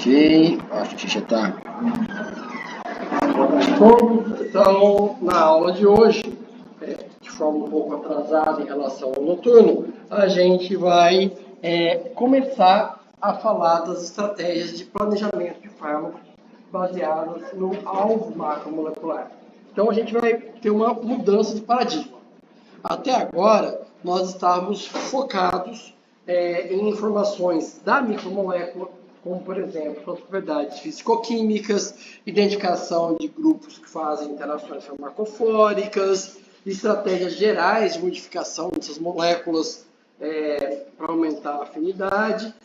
Ok, acho que já está. Bom, então, na aula de hoje, de forma um pouco atrasada em relação ao noturno, a gente vai começar a falar das estratégias de planejamento de fármacos baseadas no alvo macromolecular. Então, a gente vai ter uma mudança de paradigma. Até agora, nós estávamos focados em informações da micromolécula, como, por exemplo, suas propriedades físico-químicas, identificação de grupos que fazem interações farmacofóricas, estratégias gerais de modificação dessas moléculas para aumentar a afinidade,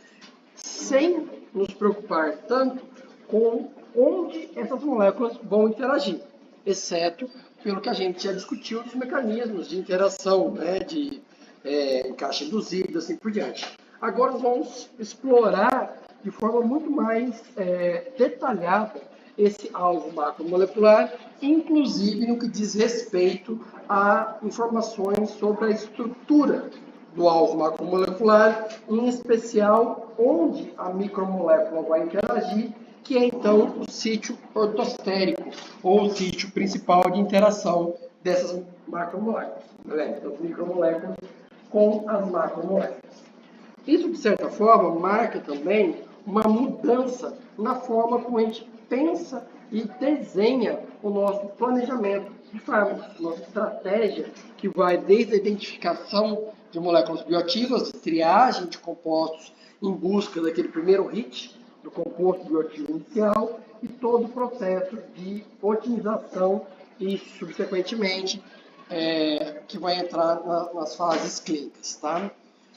sem nos preocupar tanto com onde essas moléculas vão interagir, exceto pelo que a gente já discutiu dos mecanismos de interação, né, de encaixe induzido, assim por diante. Agora nós vamos explorar de forma muito mais detalhada esse alvo macromolecular, inclusive no que diz respeito a informações sobre a estrutura do alvo macromolecular, em especial onde a micromolécula vai interagir, que é então o sítio ortostérico, ou o sítio principal de interação dessas macromoléculas, das micromoléculas com as macromoléculas. Isso, de certa forma, marca também uma mudança na forma como a gente pensa e desenha o nosso planejamento de fármacos, nossa estratégia, que vai desde a identificação de moléculas bioativas, triagem de compostos em busca daquele primeiro hit, do composto bioativo inicial, e todo o processo de otimização e, subsequentemente, que vai entrar nas fases clínicas, tá?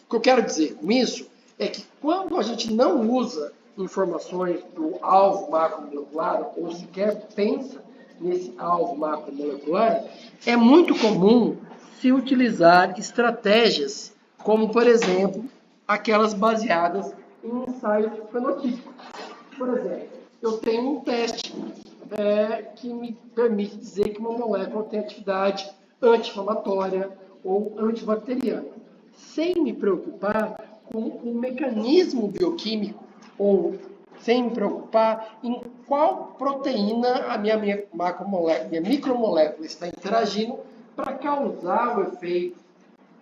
O que eu quero dizer com isso é que quando a gente não usa informações do alvo macromolecular, ou sequer pensa nesse alvo macromolecular, é muito comum se utilizar estratégias como, por exemplo, aquelas baseadas em ensaios fenotípicos. Por exemplo, eu tenho um teste que me permite dizer que uma molécula tem atividade anti-inflamatória ou antibacteriana, sem me preocupar com o mecanismo bioquímico ou sem me preocupar em qual proteína a minha micromolécula está interagindo para causar o efeito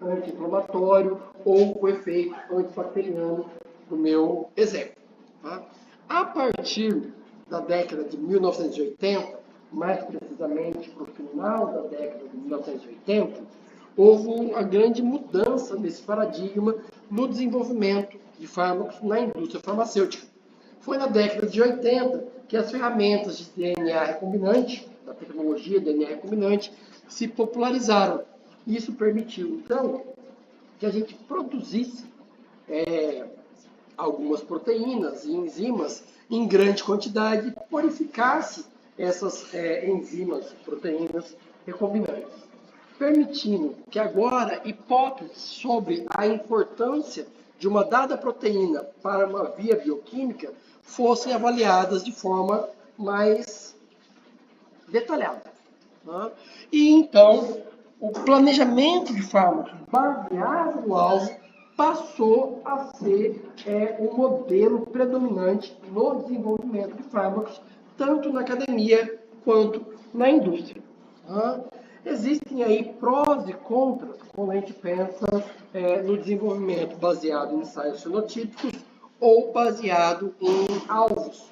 anti-inflamatório ou o efeito antibacteriano do meu exemplo. Tá? A partir da década de 1980, mais precisamente para o final da década de 1980, houve uma grande mudança nesse paradigma no desenvolvimento de fármacos na indústria farmacêutica. Foi na década de 80 que as ferramentas de DNA recombinante, da tecnologia DNA recombinante, se popularizaram. Isso permitiu, então, que a gente produzisse algumas proteínas e enzimas em grande quantidade e purificasse essas enzimas, proteínas recombinantes, permitindo que agora hipóteses sobre a importância de uma dada proteína para uma via bioquímica fossem avaliadas de forma mais detalhada. Né? E então, o planejamento de fármacos baseado no alvo passou a ser um modelo predominante no desenvolvimento de fármacos, tanto na academia quanto na indústria. Existem aí prós e contras quando a gente pensa no desenvolvimento baseado em ensaios fenotípicos ou baseado em alvos.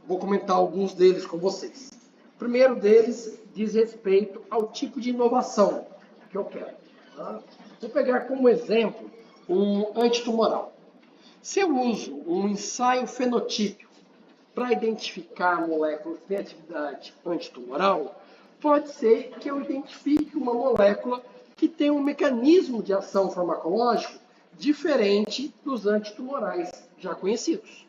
Vou comentar alguns deles com vocês. O primeiro deles diz respeito ao tipo de inovação que eu quero. Tá? Vou pegar como exemplo um antitumoral. Se eu uso um ensaio fenotípico para identificar moléculas de atividade antitumoral, pode ser que eu identifique uma molécula que tem um mecanismo de ação farmacológico diferente dos antitumorais já conhecidos.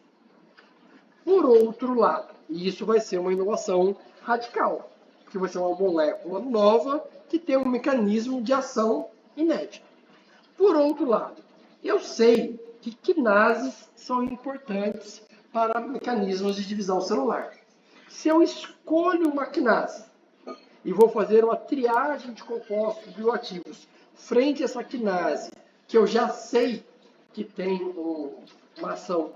Por outro lado, e isso vai ser uma inovação radical, que vai ser uma molécula nova que tem um mecanismo de ação inédito. Por outro lado, eu sei que quinases são importantes para mecanismos de divisão celular. Se eu escolho uma quinase e vou fazer uma triagem de compostos bioativos frente a essa quinase, que eu já sei que tem uma ação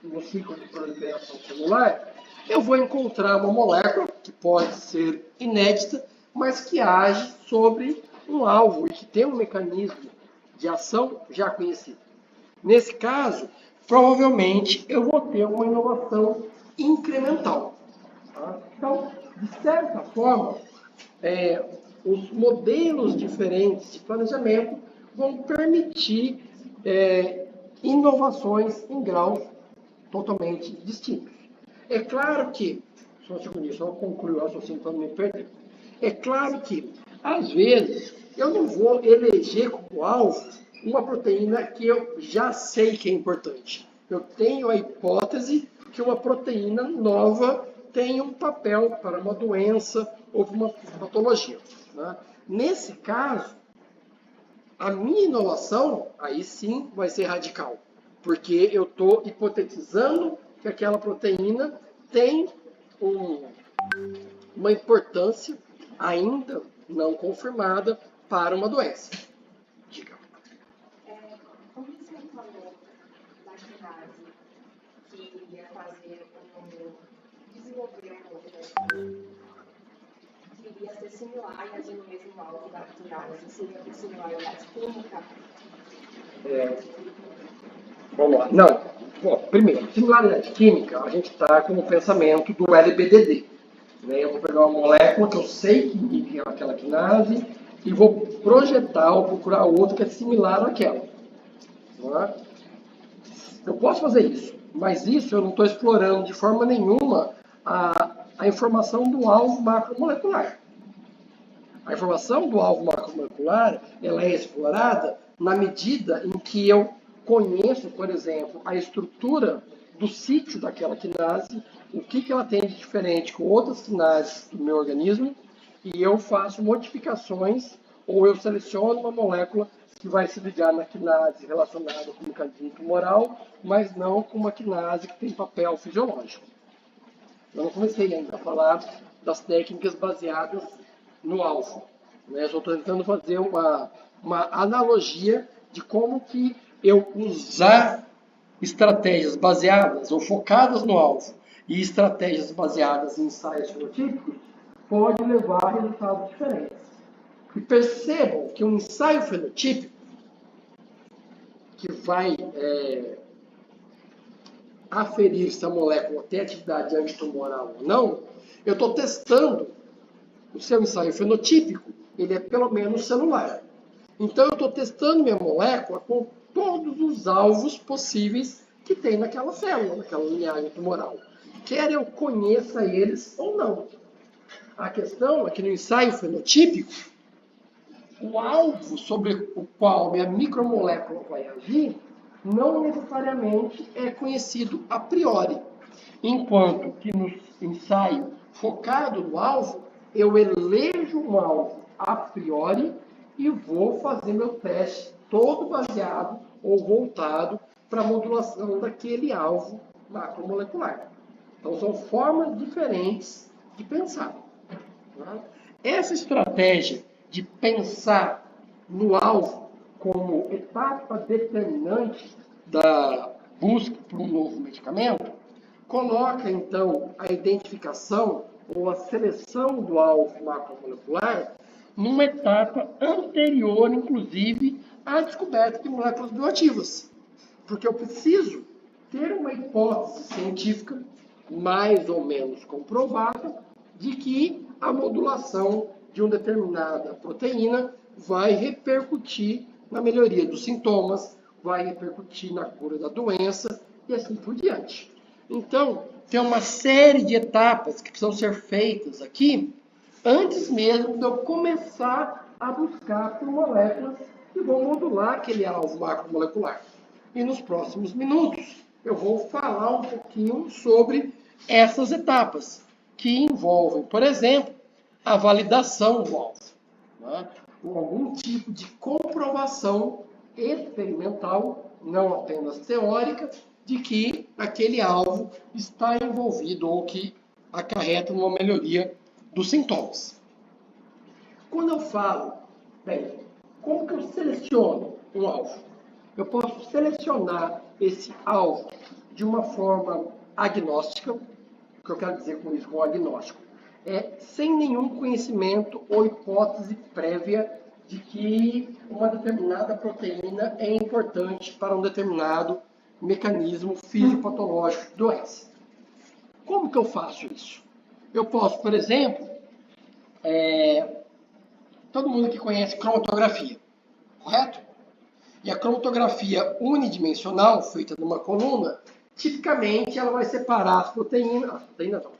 no ciclo de proliferação celular, eu vou encontrar uma molécula que pode ser inédita, mas que age sobre um alvo e que tem um mecanismo de ação já conhecido. Nesse caso, provavelmente eu vou ter uma inovação incremental. Tá? Então, de certa forma, os modelos diferentes de planejamento vão permitir inovações em graus totalmente distintos. É claro que, só um segundinho, só concluir o raciocínio para não me perder. É claro que, às vezes, eu não vou eleger como alvo uma proteína que eu já sei que é importante. Eu tenho a hipótese que uma proteína nova tem um papel para uma doença ou para uma patologia. Né? Nesse caso, a minha inovação, aí sim, vai ser radical, porque eu estou hipotetizando que aquela proteína tem uma importância ainda não confirmada para uma doença. Diga. Como você falou da ginásio que ia fazer desenvolver um novo que iria ser similar e agir no mesmo alvo da ginásio, seria por similaridade química? Vamos lá. Não. Bom, primeiro, similaridade química, a gente está com o pensamento do LBDD. Né? Eu vou pegar uma molécula que eu sei que inibe aquela quinase e vou projetar ou procurar outra que é similar àquela. Né? Eu posso fazer isso, mas isso eu não estou explorando de forma nenhuma a informação do alvo macromolecular. A informação do alvo macromolecular ela é explorada na medida em que eu conheço, por exemplo, a estrutura do sítio daquela quinase, o que ela tem de diferente com outras quinases do meu organismo, e eu faço modificações ou eu seleciono uma molécula que vai se ligar na quinase relacionada com o mecanismo tumoral, mas não com uma quinase que tem papel fisiológico. Eu não comecei ainda a falar das técnicas baseadas no alvo. Né? Eu estou tentando fazer uma analogia de como que eu usar estratégias baseadas ou focadas no alvo e estratégias baseadas em ensaios fenotípicos pode levar a resultados diferentes. E percebam que um ensaio fenotípico que vai aferir se a molécula tem atividade antitumoral ou não, eu estou testando o seu ensaio fenotípico, ele é pelo menos celular. Então eu estou testando minha molécula com todos os alvos possíveis que tem naquela célula, naquela linhagem tumoral. Quer eu conheça eles ou não. A questão é que no ensaio fenotípico, o alvo sobre o qual minha micromolécula vai agir não necessariamente é conhecido a priori. Enquanto que no ensaio focado no alvo, eu elejo um alvo a priori e vou fazer meu teste todo baseado ou voltado para a modulação daquele alvo macromolecular. Então, são formas diferentes de pensar. Essa estratégia de pensar no alvo como etapa determinante da busca por um novo medicamento, coloca, então, a identificação ou a seleção do alvo macromolecular numa etapa anterior, inclusive, à descoberta de moléculas bioativas. Porque eu preciso ter uma hipótese científica mais ou menos comprovada de que a modulação de uma determinada proteína vai repercutir na melhoria dos sintomas, vai repercutir na cura da doença e assim por diante. Então, tem uma série de etapas que precisam ser feitas aqui antes mesmo de eu começar a buscar por moléculas que vão modular aquele alvo macromolecular. E nos próximos minutos eu vou falar um pouquinho sobre essas etapas, que envolvem, por exemplo, a validação do alvo, né? Ou algum tipo de comprovação experimental, não apenas teórica, de que aquele alvo está envolvido ou que acarreta uma melhoria dos sintomas. Quando eu falo, bem, como que eu seleciono um alvo? Eu posso selecionar esse alvo de uma forma agnóstica. O que eu quero dizer com isso, com o agnóstico? Sem nenhum conhecimento ou hipótese prévia de que uma determinada proteína é importante para um determinado mecanismo fisiopatológico de doença. Como que eu faço isso? Eu posso, por exemplo, todo mundo que conhece cromatografia, correto? E a cromatografia unidimensional, feita numa coluna, tipicamente ela vai separar as proteínas não,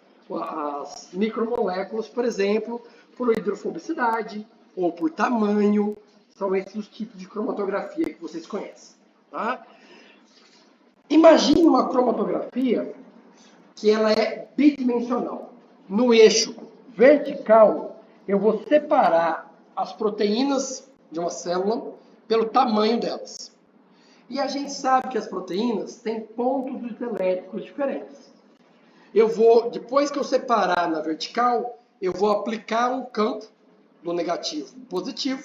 as micromoléculas, por exemplo, por hidrofobicidade ou por tamanho. São esses os tipos de cromatografia que vocês conhecem. Tá? Imagine uma cromatografia que ela é bidimensional. No eixo vertical, eu vou separar as proteínas de uma célula pelo tamanho delas. E a gente sabe que as proteínas têm pontos elétricos diferentes. Depois que eu separar na vertical, eu vou aplicar um campo do negativo para o positivo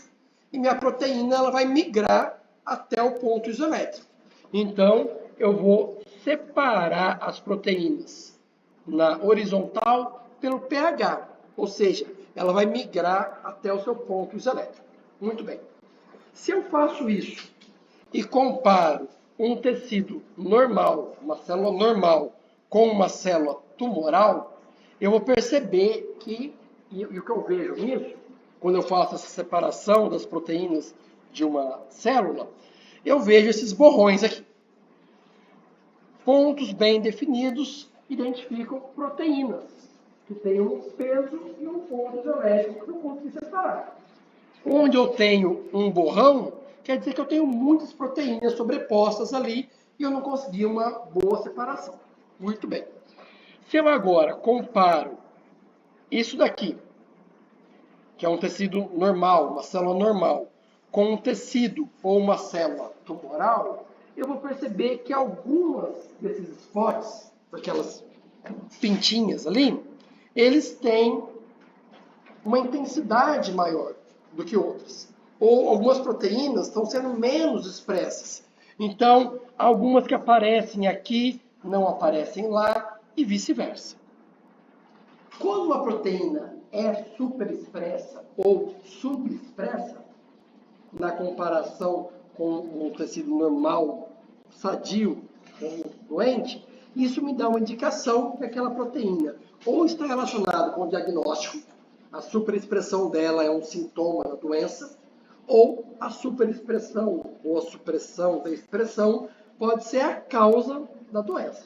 e minha proteína ela vai migrar até o ponto isoelétrico. Então, eu vou separar as proteínas na horizontal pelo pH, ou seja, ela vai migrar até o seu ponto isoelétrico. Muito bem. Se eu faço isso e comparo um tecido normal, uma célula normal, com uma célula tumoral, eu vou perceber que, e o que eu vejo nisso, quando eu faço essa separação das proteínas de uma célula, eu vejo esses borrões aqui. Pontos bem definidos identificam proteínas, que têm um peso e um ponto isoelétrico que eu consegui separar. Onde eu tenho um borrão, quer dizer que eu tenho muitas proteínas sobrepostas ali e eu não consegui uma boa separação. Muito bem. Se eu agora comparo isso daqui, que é um tecido normal, uma célula normal, com um tecido ou uma célula tumoral, eu vou perceber que algumas desses spots, aquelas pintinhas ali, eles têm uma intensidade maior do que outras. Ou algumas proteínas estão sendo menos expressas. Então, algumas que aparecem aqui não aparecem lá e vice-versa. Quando uma proteína é superexpressa ou subexpressa, na comparação com um tecido normal, sadio, doente, isso me dá uma indicação que aquela proteína ou está relacionada com o diagnóstico, a superexpressão dela é um sintoma da doença, ou a superexpressão ou a supressão da expressão pode ser a causa da doença.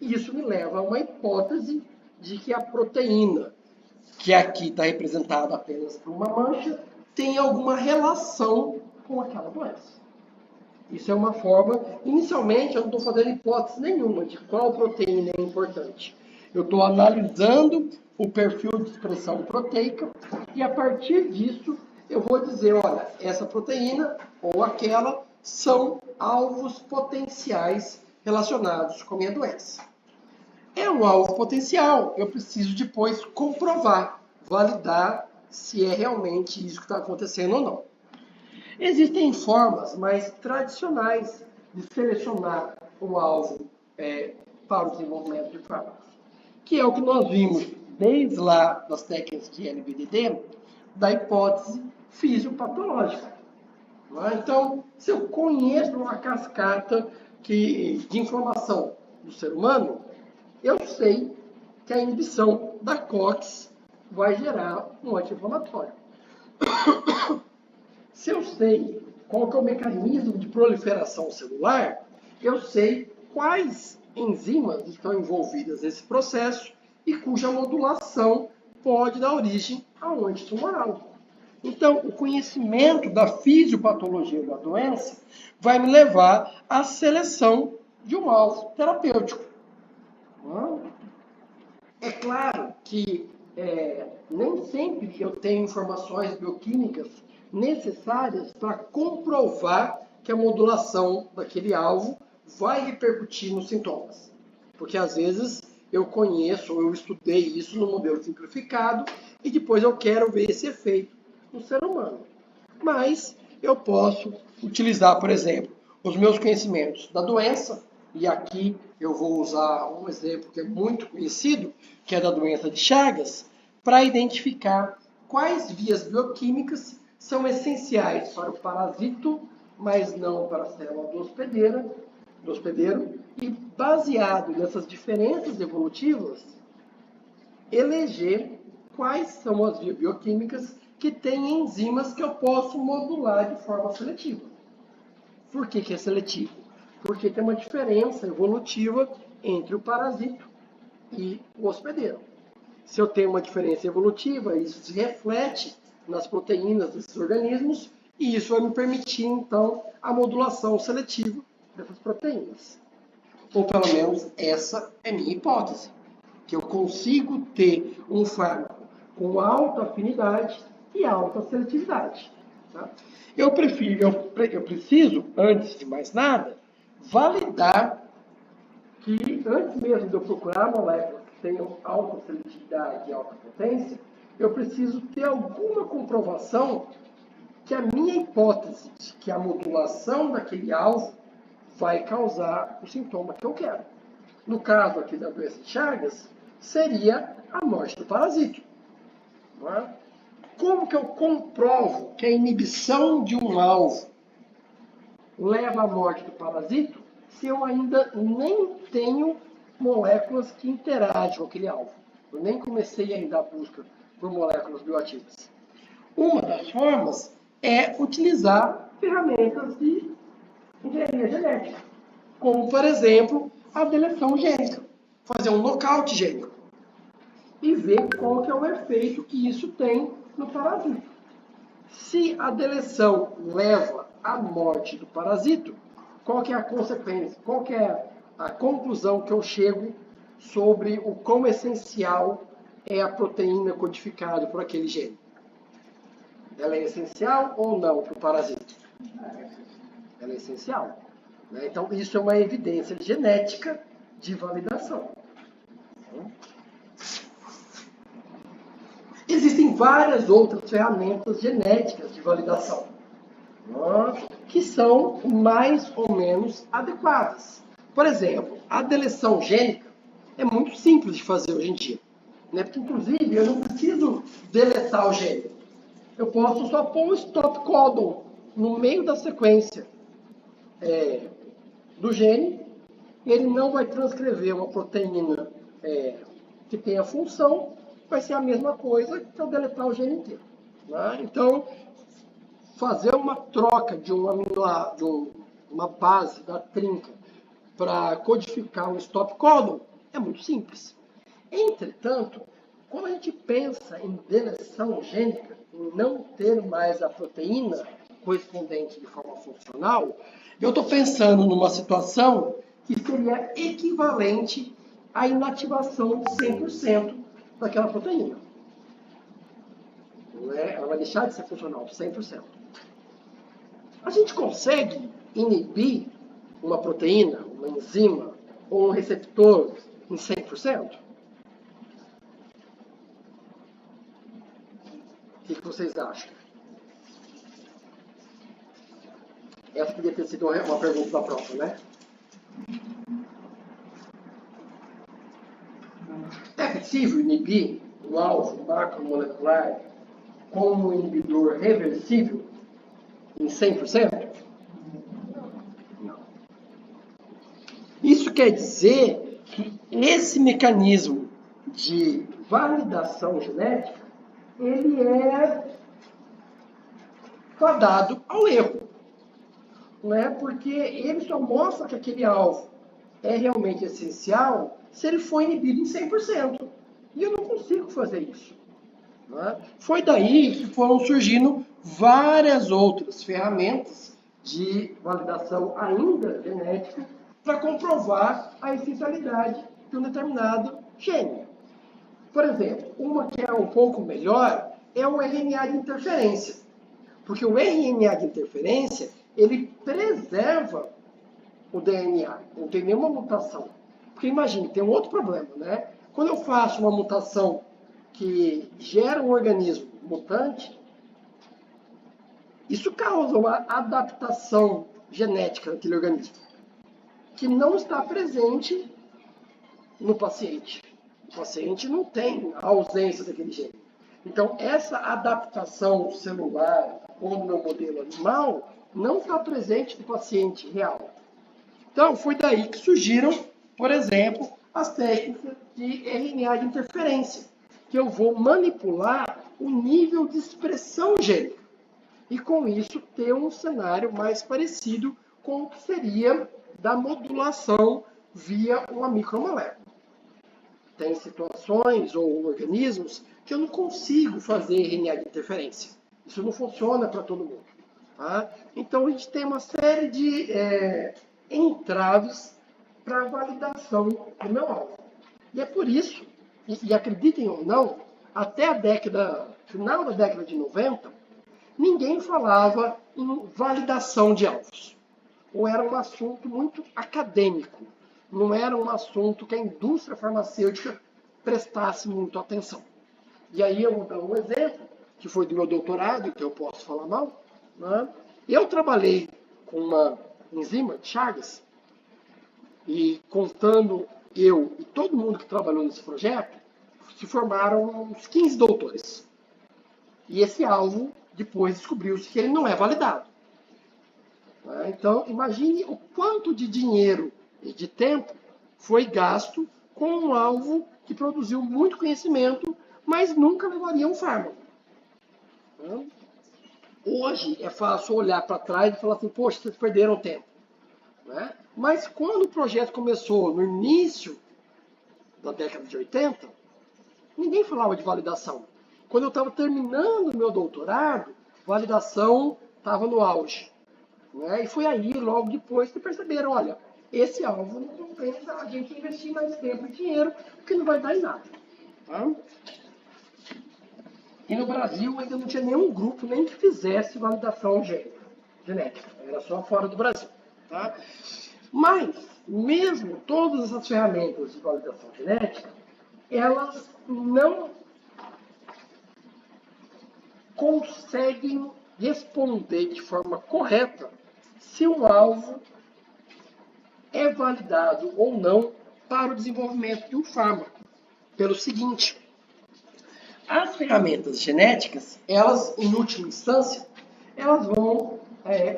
E isso me leva a uma hipótese de que a proteína, que aqui está representada apenas por uma mancha, tem alguma relação com aquela doença. Isso é uma forma, inicialmente eu não estou fazendo hipótese nenhuma de qual proteína é importante. Eu estou analisando o perfil de expressão proteica e a partir disso eu vou dizer, olha, essa proteína ou aquela são alvos potenciais relacionados com a minha doença. É um alvo potencial, eu preciso depois comprovar, validar se é realmente isso que está acontecendo ou não. Existem formas mais tradicionais de selecionar um alvo para o desenvolvimento de fármacos, que é o que nós vimos desde lá das técnicas de LBDD, da hipótese fisiopatológica. Então, se eu conheço uma cascata de inflamação do ser humano, eu sei que a inibição da COX vai gerar um anti-inflamatório. Se eu sei qual que é o mecanismo de proliferação celular, eu sei quais enzimas estão envolvidas nesse processo e cuja modulação pode dar origem a um antitumoral. Então, o conhecimento da fisiopatologia da doença vai me levar à seleção de um alvo terapêutico. É claro que nem sempre eu tenho informações bioquímicas necessárias para comprovar que a modulação daquele alvo vai repercutir nos sintomas. Porque às vezes eu conheço ou eu estudei isso no modelo simplificado e depois eu quero ver esse efeito no ser humano. Mas eu posso utilizar, por exemplo, os meus conhecimentos da doença e aqui eu vou usar um exemplo que é muito conhecido, que é da doença de Chagas, para identificar quais vias bioquímicas são essenciais para o parasito, mas não para a célula do hospedeiro, e baseado nessas diferenças evolutivas, eleger quais são as vias bioquímicas que têm enzimas que eu posso modular de forma seletiva. Por que é seletivo? Porque tem uma diferença evolutiva entre o parasito e o hospedeiro. Se eu tenho uma diferença evolutiva, isso se reflete nas proteínas desses organismos e isso vai me permitir, então, a modulação seletiva dessas proteínas. Ou pelo menos essa é minha hipótese, que eu consigo ter um fármaco com alta afinidade e alta seletividade. Tá? Eu preciso, antes de mais nada, validar que, antes mesmo de eu procurar moléculas que tenham alta seletividade e alta potência, eu preciso ter alguma comprovação que a minha hipótese de que a modulação daquele alvo vai causar o sintoma que eu quero. No caso aqui da doença de Chagas, seria a morte do parasito. Não é? Como que eu comprovo que a inibição de um alvo leva à morte do parasito se eu ainda nem tenho moléculas que interagem com aquele alvo? Eu nem comecei ainda a busca por moléculas bioativas. Uma das formas é utilizar ferramentas de engenharia genética, como, por exemplo, a deleção gênica. Fazer um nocaute gênico e ver qual que é o efeito que isso tem no parasito. Se a deleção leva à morte do parasito, qual que é a consequência? Qual que é a conclusão que eu chego sobre o quão essencial é a proteína codificada por aquele gene? Ela é essencial ou não para o parasito? Ela é essencial. Né? Então, isso é uma evidência genética de validação. Existem várias outras ferramentas genéticas de validação, que são mais ou menos adequadas. Por exemplo, a deleção gênica é muito simples de fazer hoje em dia. Né? Porque, inclusive, eu não preciso deletar o gene. Eu posso só pôr um stop codon no meio da sequência do gene. Ele não vai transcrever uma proteína que tenha função, vai ser a mesma coisa que eu deletar o gene inteiro. Né? Então, fazer uma troca de uma base da trinca para codificar um stop codon é muito simples. Entretanto, quando a gente pensa em deleção gênica, em não ter mais a proteína correspondente de forma funcional, eu estou pensando numa situação que seria equivalente à inativação de 100% daquela proteína. Ela vai deixar de ser funcional, 100%. A gente consegue inibir uma proteína, uma enzima ou um receptor em 100%? O que vocês acham? Essa podia ter sido uma pergunta da prova, né? É possível inibir o alvo macromolecular como um inibidor reversível em 100%? Não. Isso quer dizer que esse mecanismo de validação genética, ele é fadado ao erro. Não é? Porque ele só mostra que aquele alvo é realmente essencial se ele for inibido em 100%. E eu não consigo fazer isso. Não é? Foi daí que foram surgindo várias outras ferramentas de validação ainda genética para comprovar a essencialidade de um determinado gene. Por exemplo, uma que é um pouco melhor é o RNA de interferência. Porque o RNA de interferência, ele preserva o DNA, não tem nenhuma mutação. Porque imagine, tem um outro problema, né? Quando eu faço uma mutação que gera um organismo mutante, isso causa uma adaptação genética naquele organismo. que não está presente no paciente. O paciente não tem a ausência daquele gene. Então, essa adaptação celular ou no modelo animal não está presente no paciente real. Então, foi daí que surgiram, por exemplo, as técnicas de RNA de interferência, que eu vou manipular o nível de expressão gênica. E com isso ter um cenário mais parecido com o que seria da modulação via uma micromolécula. Tem situações ou organismos que eu não consigo fazer RNA de interferência. Isso não funciona para todo mundo. Tá? Então a gente tem uma série de entraves para a validação do meu alvo. E é por isso, e acreditem ou não, até final da década de 90, ninguém falava em validação de alvos. Ou era um assunto muito acadêmico. Não era um assunto que a indústria farmacêutica prestasse muito atenção. E aí eu vou dar um exemplo, que foi do meu doutorado, que eu posso falar mal. Né? Eu trabalhei com uma enzima de Chagas, e contando eu e todo mundo que trabalhou nesse projeto, se formaram uns 15 doutores. E esse alvo, depois descobriu-se que ele não é validado. Então, imagine o quanto de dinheiro e de tempo foi gasto com um alvo que produziu muito conhecimento, mas nunca levaria um fármaco. Hoje é fácil olhar para trás e falar assim, poxa, vocês perderam tempo. Mas quando o projeto começou no início da década de 80, ninguém falava de validação. Quando eu estava terminando o meu doutorado, validação estava no auge. E foi aí, logo depois, que perceberam, olha, esse alvo não compensa a gente investir mais tempo e dinheiro, porque não vai dar em nada. Tá? E no Brasil ainda não tinha nenhum grupo nem que fizesse validação genética. Era só fora do Brasil. Tá? Mas, mesmo todas essas ferramentas de validação genética, elas não conseguem responder de forma correta se um alvo é validado ou não para o desenvolvimento de um fármaco. Pelo seguinte, as ferramentas genéticas, elas, em última instância, elas vão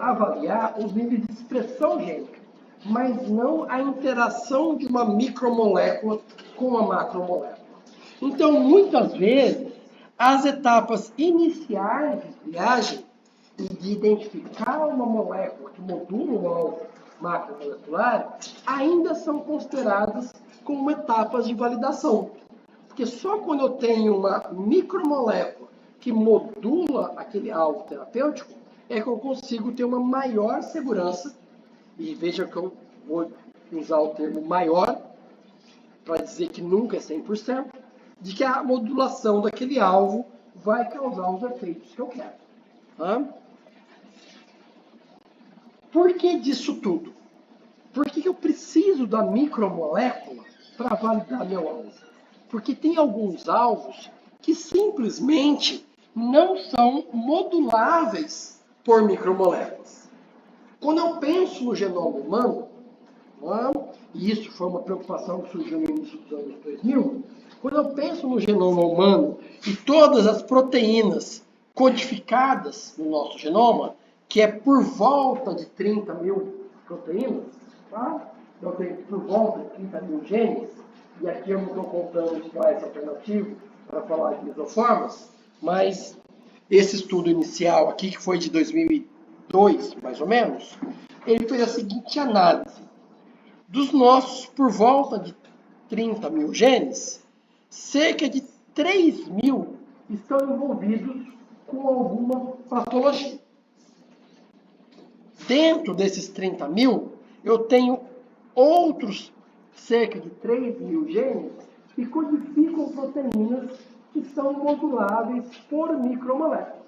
avaliar os níveis de expressão gênica, mas não a interação de uma micromolécula com uma macromolécula. Então, muitas vezes, as etapas iniciais de triagem e de identificar uma molécula que modula o alvo macromolecular ainda são consideradas como etapas de validação. Porque só quando eu tenho uma micromolécula que modula aquele alvo terapêutico é que eu consigo ter uma maior segurança, e veja que eu vou usar o termo maior, para dizer que nunca é 100%, de que a modulação daquele alvo vai causar os efeitos que eu quero. Por que disso tudo? Por que eu preciso da micromolécula para validar meu alvo? Porque tem alguns alvos que simplesmente não são moduláveis por micromoléculas. Quando eu penso no genoma humano, e isso foi uma preocupação que surgiu no início dos anos 2000, quando eu penso no genoma humano e todas as proteínas codificadas no nosso genoma, que é por volta de 30 mil proteínas, tá? Eu tenho por volta de 30 mil genes, e aqui eu não estou contando o slides alternativo para falar de mesoformas, mas esse estudo inicial aqui, que foi de 2002, mais ou menos, ele fez a seguinte análise. Dos nossos, por volta de 30 mil genes, cerca de 3 mil estão envolvidos com alguma patologia. Dentro desses 30 mil, eu tenho outros cerca de 3 mil genes que codificam proteínas que são moduláveis por micromoléculas.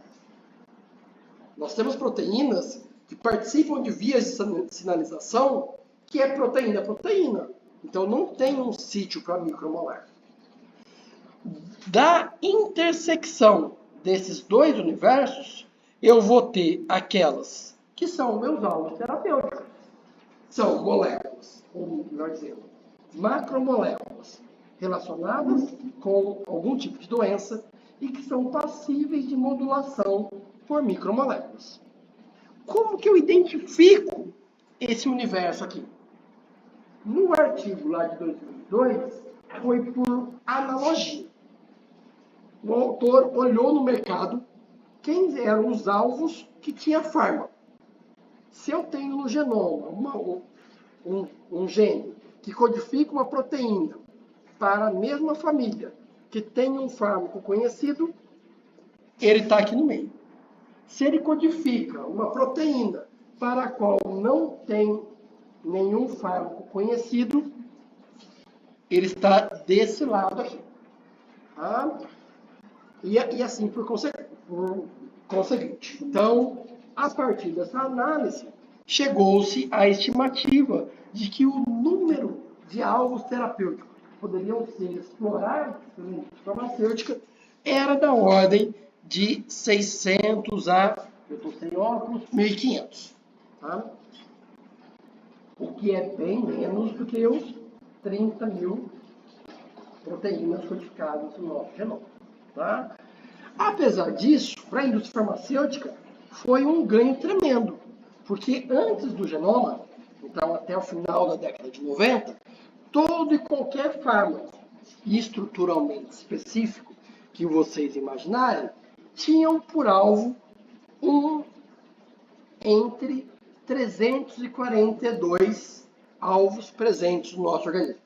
Nós temos proteínas que participam de vias de sinalização que é proteína. Então não tem um sítio para micromolécula. Da intersecção desses dois universos, eu vou ter aquelas que são meus alvos terapêuticos. São moléculas moléculas, ou melhor dizendo, macromoléculas, relacionadas com algum tipo de doença e que são passíveis de modulação por micromoléculas. Como que eu identifico esse universo aqui? No artigo lá de 2002, foi por analogia. O autor olhou no mercado quem eram os alvos que tinha fármaco. Se eu tenho no genoma um gene que codifica uma proteína para a mesma família que tem um fármaco conhecido, ele está aqui no meio. Se ele codifica uma proteína para a qual não tem nenhum fármaco conhecido, ele está desse lado aqui. Tá? E assim por conseguinte. Então, a partir dessa análise, chegou-se à estimativa de que o número de alvos terapêuticos que poderiam ser explorados pela indústria farmacêutica era da ordem de 600 a, eu estou sem óculos, 1.500. Tá? O que é bem menos do que os 30 mil proteínas codificadas no nosso genoma. Tá? Apesar disso, para a indústria farmacêutica, foi um ganho tremendo, porque antes do genoma, então até o final da década de 90, todo e qualquer fármaco estruturalmente específico que vocês imaginarem, tinham por alvo entre 342 alvos presentes no nosso organismo.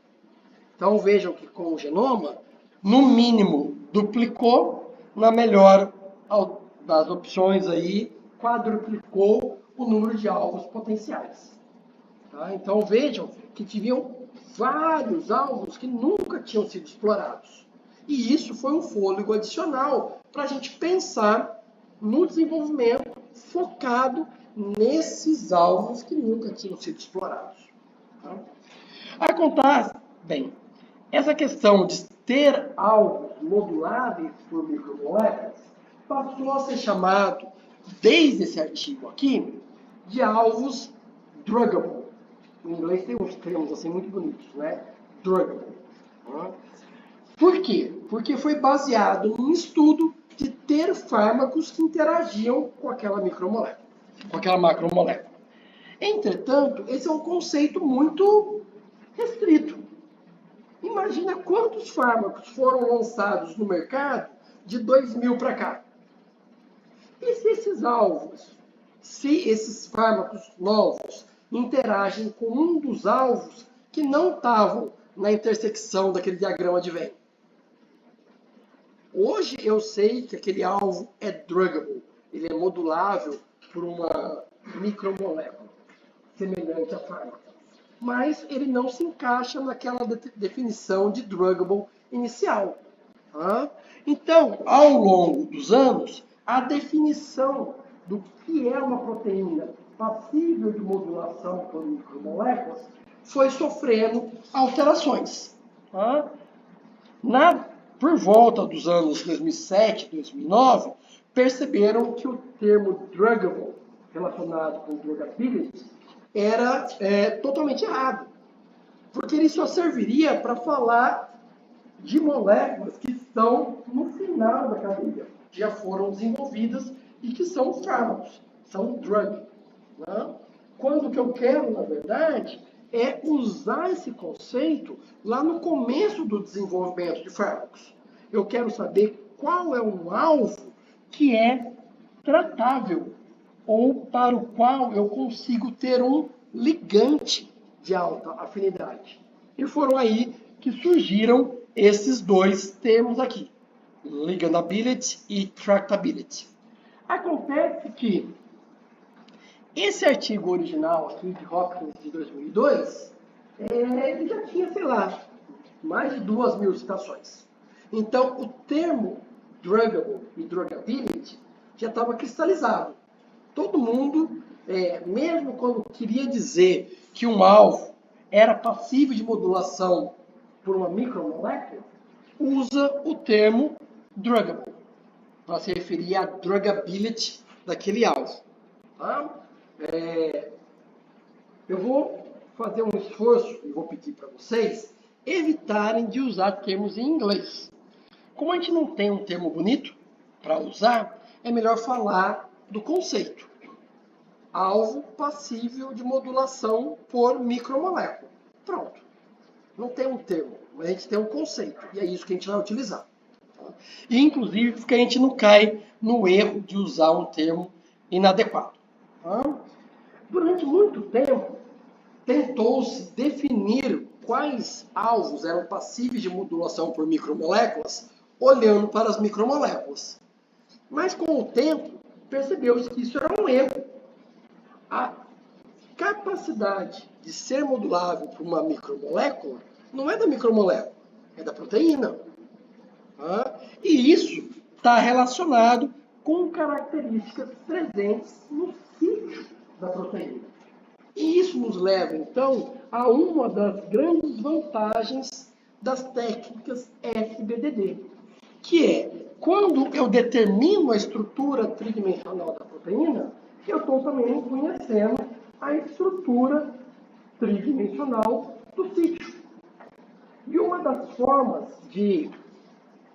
Então vejam que com o genoma, no mínimo, duplicou, na melhor das opções aí, quadruplicou o número de alvos potenciais. Tá? Então vejam que tiveram vários alvos que nunca tinham sido explorados. E isso foi um fôlego adicional para a gente pensar no desenvolvimento focado nesses alvos que nunca tinham sido explorados. Tá? Acontece, bem, essa questão de ter alvos moduláveis por micromoléculas passou a ser chamado, desde esse artigo aqui, de alvos druggable. Em inglês tem uns termos assim muito bonitos, né? Druggable. Por quê? Porque foi baseado num estudo de ter fármacos que interagiam com aquela micromolécula, com aquela macromolécula. Entretanto, esse é um conceito muito restrito. Imagina quantos fármacos foram lançados no mercado de 2000 para cá. E se esses alvos, se esses fármacos novos interagem com um dos alvos que não estavam na intersecção daquele diagrama de Venn? Hoje eu sei que aquele alvo é druggable, ele é modulável por uma micromolécula semelhante a fármaco. Mas ele não se encaixa naquela definição de druggable inicial. Tá? Então, ao longo dos anos, a definição do que é uma proteína passível de modulação por micromoléculas foi sofrendo alterações. Tá? Por volta dos anos 2007, 2009, perceberam que o termo druggable, relacionado com druggability, era totalmente errado. Porque ele só serviria para falar de moléculas que estão no final da cadeia, que já foram desenvolvidas e que são fármacos, são drug. Né? Quando o que eu quero, na verdade, é usar esse conceito lá no começo do desenvolvimento de fármacos. Eu quero saber qual é um alvo que é tratável ou para o qual eu consigo ter um ligante de alta afinidade. E foram aí que surgiram esses dois termos aqui, ligandability e tractability. Acontece que esse artigo original aqui de Hopkins de 2002, ele já tinha, sei lá, mais de 2.000 citações. Então, o termo druggable e druggability já estava cristalizado. Todo mundo, mesmo quando queria dizer que um alvo era passível de modulação por uma micromolécula, usa o termo druggable para se referir à druggability daquele alvo. Tá? Eu vou fazer um esforço, e vou pedir para vocês, evitarem de usar termos em inglês. Como a gente não tem um termo bonito para usar, é melhor falar do conceito. Alvo passível de modulação por micromolécula. Pronto. Não tem um termo, mas a gente tem um conceito. E é isso que a gente vai utilizar. Tá? E, inclusive, porque a gente não cai no erro de usar um termo inadequado. Tá? Durante muito tempo, tentou-se definir quais alvos eram passíveis de modulação por micromoléculas, olhando para as micromoléculas. Mas, com o tempo, percebeu-se que isso era um erro. A capacidade de ser modulável por uma micromolécula não é da micromolécula, é da proteína. Tá? E isso está relacionado com características presentes no sítio da proteína. E isso nos leva, então, a uma das grandes vantagens das técnicas SBDD, que é, quando eu determino a estrutura tridimensional da proteína, eu estou também conhecendo a estrutura tridimensional do sítio. E uma das formas de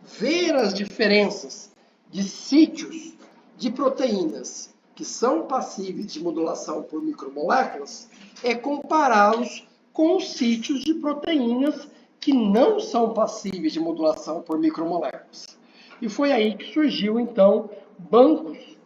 ver as diferenças de sítios de proteínas que são passíveis de modulação por micromoléculas é compará-los com os sítios de proteínas que não são passíveis de modulação por micromoléculas. E foi aí que surgiu, então, bancos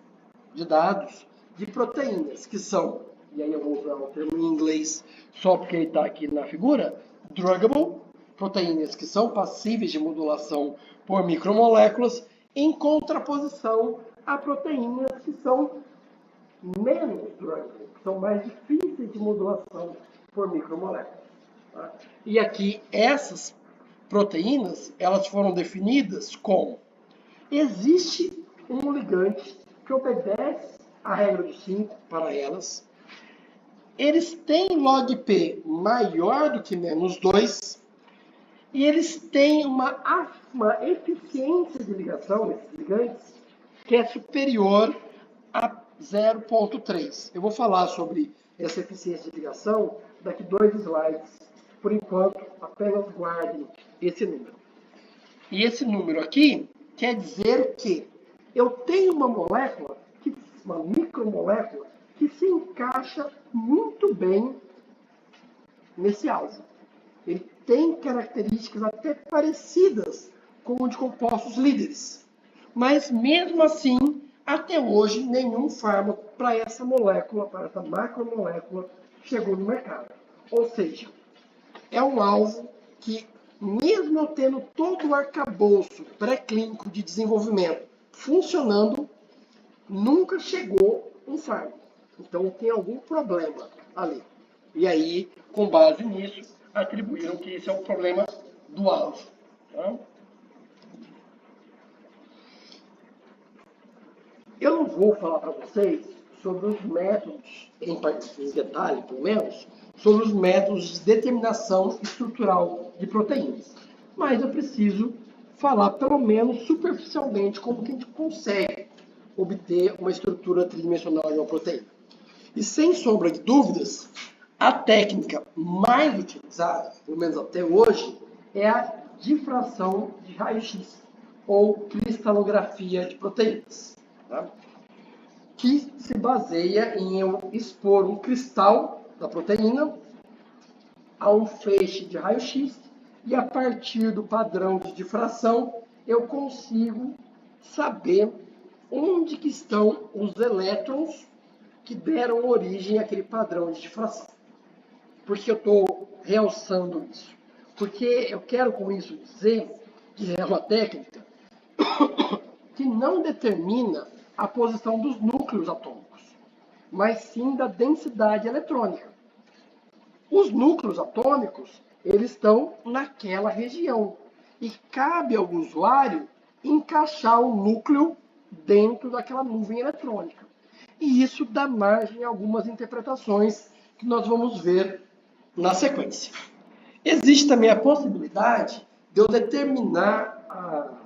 de dados de proteínas que são, e aí eu vou usar o termo em inglês só porque ele está aqui na figura, druggable, proteínas que são passíveis de modulação por micromoléculas, em contraposição a proteínas que são menos druggable, que são mais difíceis de modulação por micromoléculas. Tá? E aqui essas proteínas, elas foram definidas como: existe um ligante que obedece à regra dos 5 para elas, eles têm log P maior do que menos 2, e eles têm uma eficiência de ligação, esses ligantes, que é superior a 0,3. Eu vou falar sobre essa eficiência de ligação daqui 2 slides. Por enquanto, apenas guardem esse número. E esse número aqui quer dizer que eu tenho uma molécula, uma micromolécula, que se encaixa muito bem nesse alvo. Ele tem características até parecidas com o de compostos líderes. Mas, mesmo assim, até hoje, nenhum fármaco para essa molécula, para essa macromolécula, chegou no mercado. Ou seja, é um alvo que, mesmo eu tendo todo o arcabouço pré-clínico de desenvolvimento funcionando, nunca chegou um fármaco. Então, tem algum problema ali. E aí, com base nisso, atribuíram que esse é um problema do alvo. Tá? Eu não vou falar para vocês sobre os métodos, em detalhe, pelo menos, sobre os métodos de determinação estrutural de proteínas. Mas eu preciso falar, pelo menos superficialmente, como que a gente consegue obter uma estrutura tridimensional de uma proteína. E, sem sombra de dúvidas, a técnica mais utilizada, pelo menos até hoje, é a difração de raio-x, ou cristalografia de proteínas. Tá? Que se baseia em eu expor um cristal da proteína a um feixe de raio-x e, a partir do padrão de difração, eu consigo saber onde que estão os elétrons que deram origem àquele padrão de difração. Por que eu estou realçando isso? Porque eu quero com isso dizer que é uma técnica que não determina a posição dos núcleos atômicos, mas sim da densidade eletrônica. Os núcleos atômicos, eles estão naquela região e cabe ao usuário encaixar o núcleo dentro daquela nuvem eletrônica. E isso dá margem a algumas interpretações que nós vamos ver na sequência. Existe também a possibilidade de eu determinar a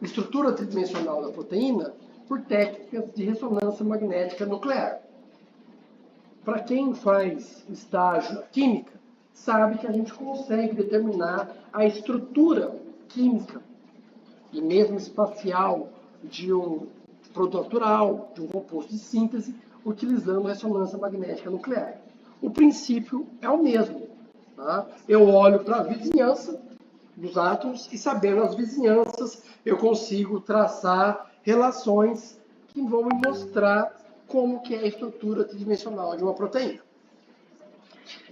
estrutura tridimensional da proteína por técnicas de ressonância magnética nuclear. para quem faz estágio na química, sabe que a gente consegue determinar a estrutura química e mesmo espacial de um produto natural, de um composto de síntese, utilizando ressonância magnética nuclear. O princípio é o mesmo. Tá? Eu olho para a vizinhança dos átomos e, sabendo as vizinhanças, eu consigo traçar relações que vão me mostrar como que é a estrutura tridimensional de uma proteína.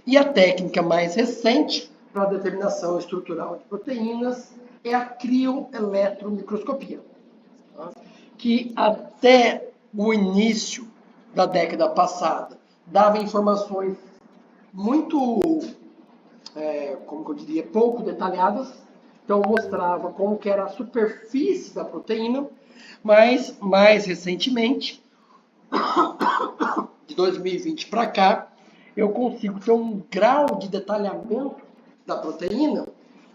E a técnica mais recente para a determinação estrutural de proteínas é a crioeletromicroscopia, tá? Que até o início da década passada dava informações muito, como eu diria, pouco detalhadas. Então mostrava como que era a superfície da proteína, mas mais recentemente, de 2020 para cá, eu consigo ter um grau de detalhamento da proteína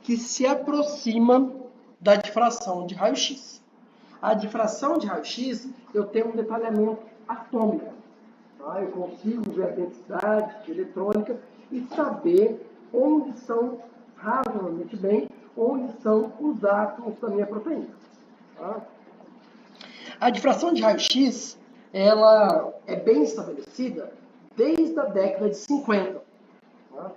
que se aproxima da difração de raio-x. A difração de raio-x, eu tenho um detalhamento atômico. Tá? Eu consigo ver a densidade eletrônica e saber onde são, razoavelmente bem, onde são os átomos da minha proteína. Tá? A difração de raio-x, ela é bem estabelecida desde a década de 50. Tá?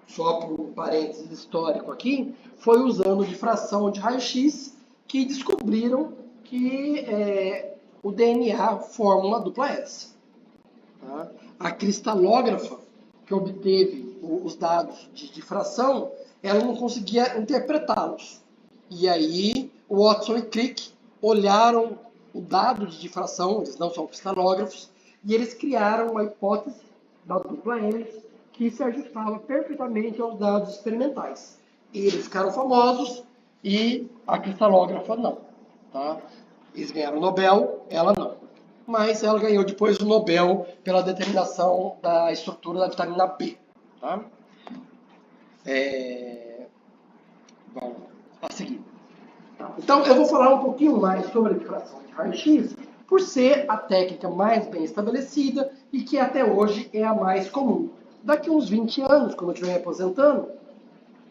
Só por um parênteses histórico aqui, foi usando difração de raio-x que descobriram que o DNA forma uma dupla hélice. Tá? A cristalógrafa que obteve os dados de difração, ela não conseguia interpretá-los. E aí, Watson e Crick olharam o dado de difração, eles não são cristalógrafos, e eles criaram uma hipótese da dupla hélice que se ajustava perfeitamente aos dados experimentais. Eles ficaram famosos e a cristalógrafa não. Tá? Eles ganharam o Nobel, ela não. Mas ela ganhou depois o Nobel pela determinação da estrutura da vitamina B. Tá? Vamos a seguir. Então, eu vou falar um pouquinho mais sobre a difração de raio-x, por ser a técnica mais bem estabelecida e que até hoje é a mais comum. Daqui uns 20 anos, quando eu estiver me aposentando,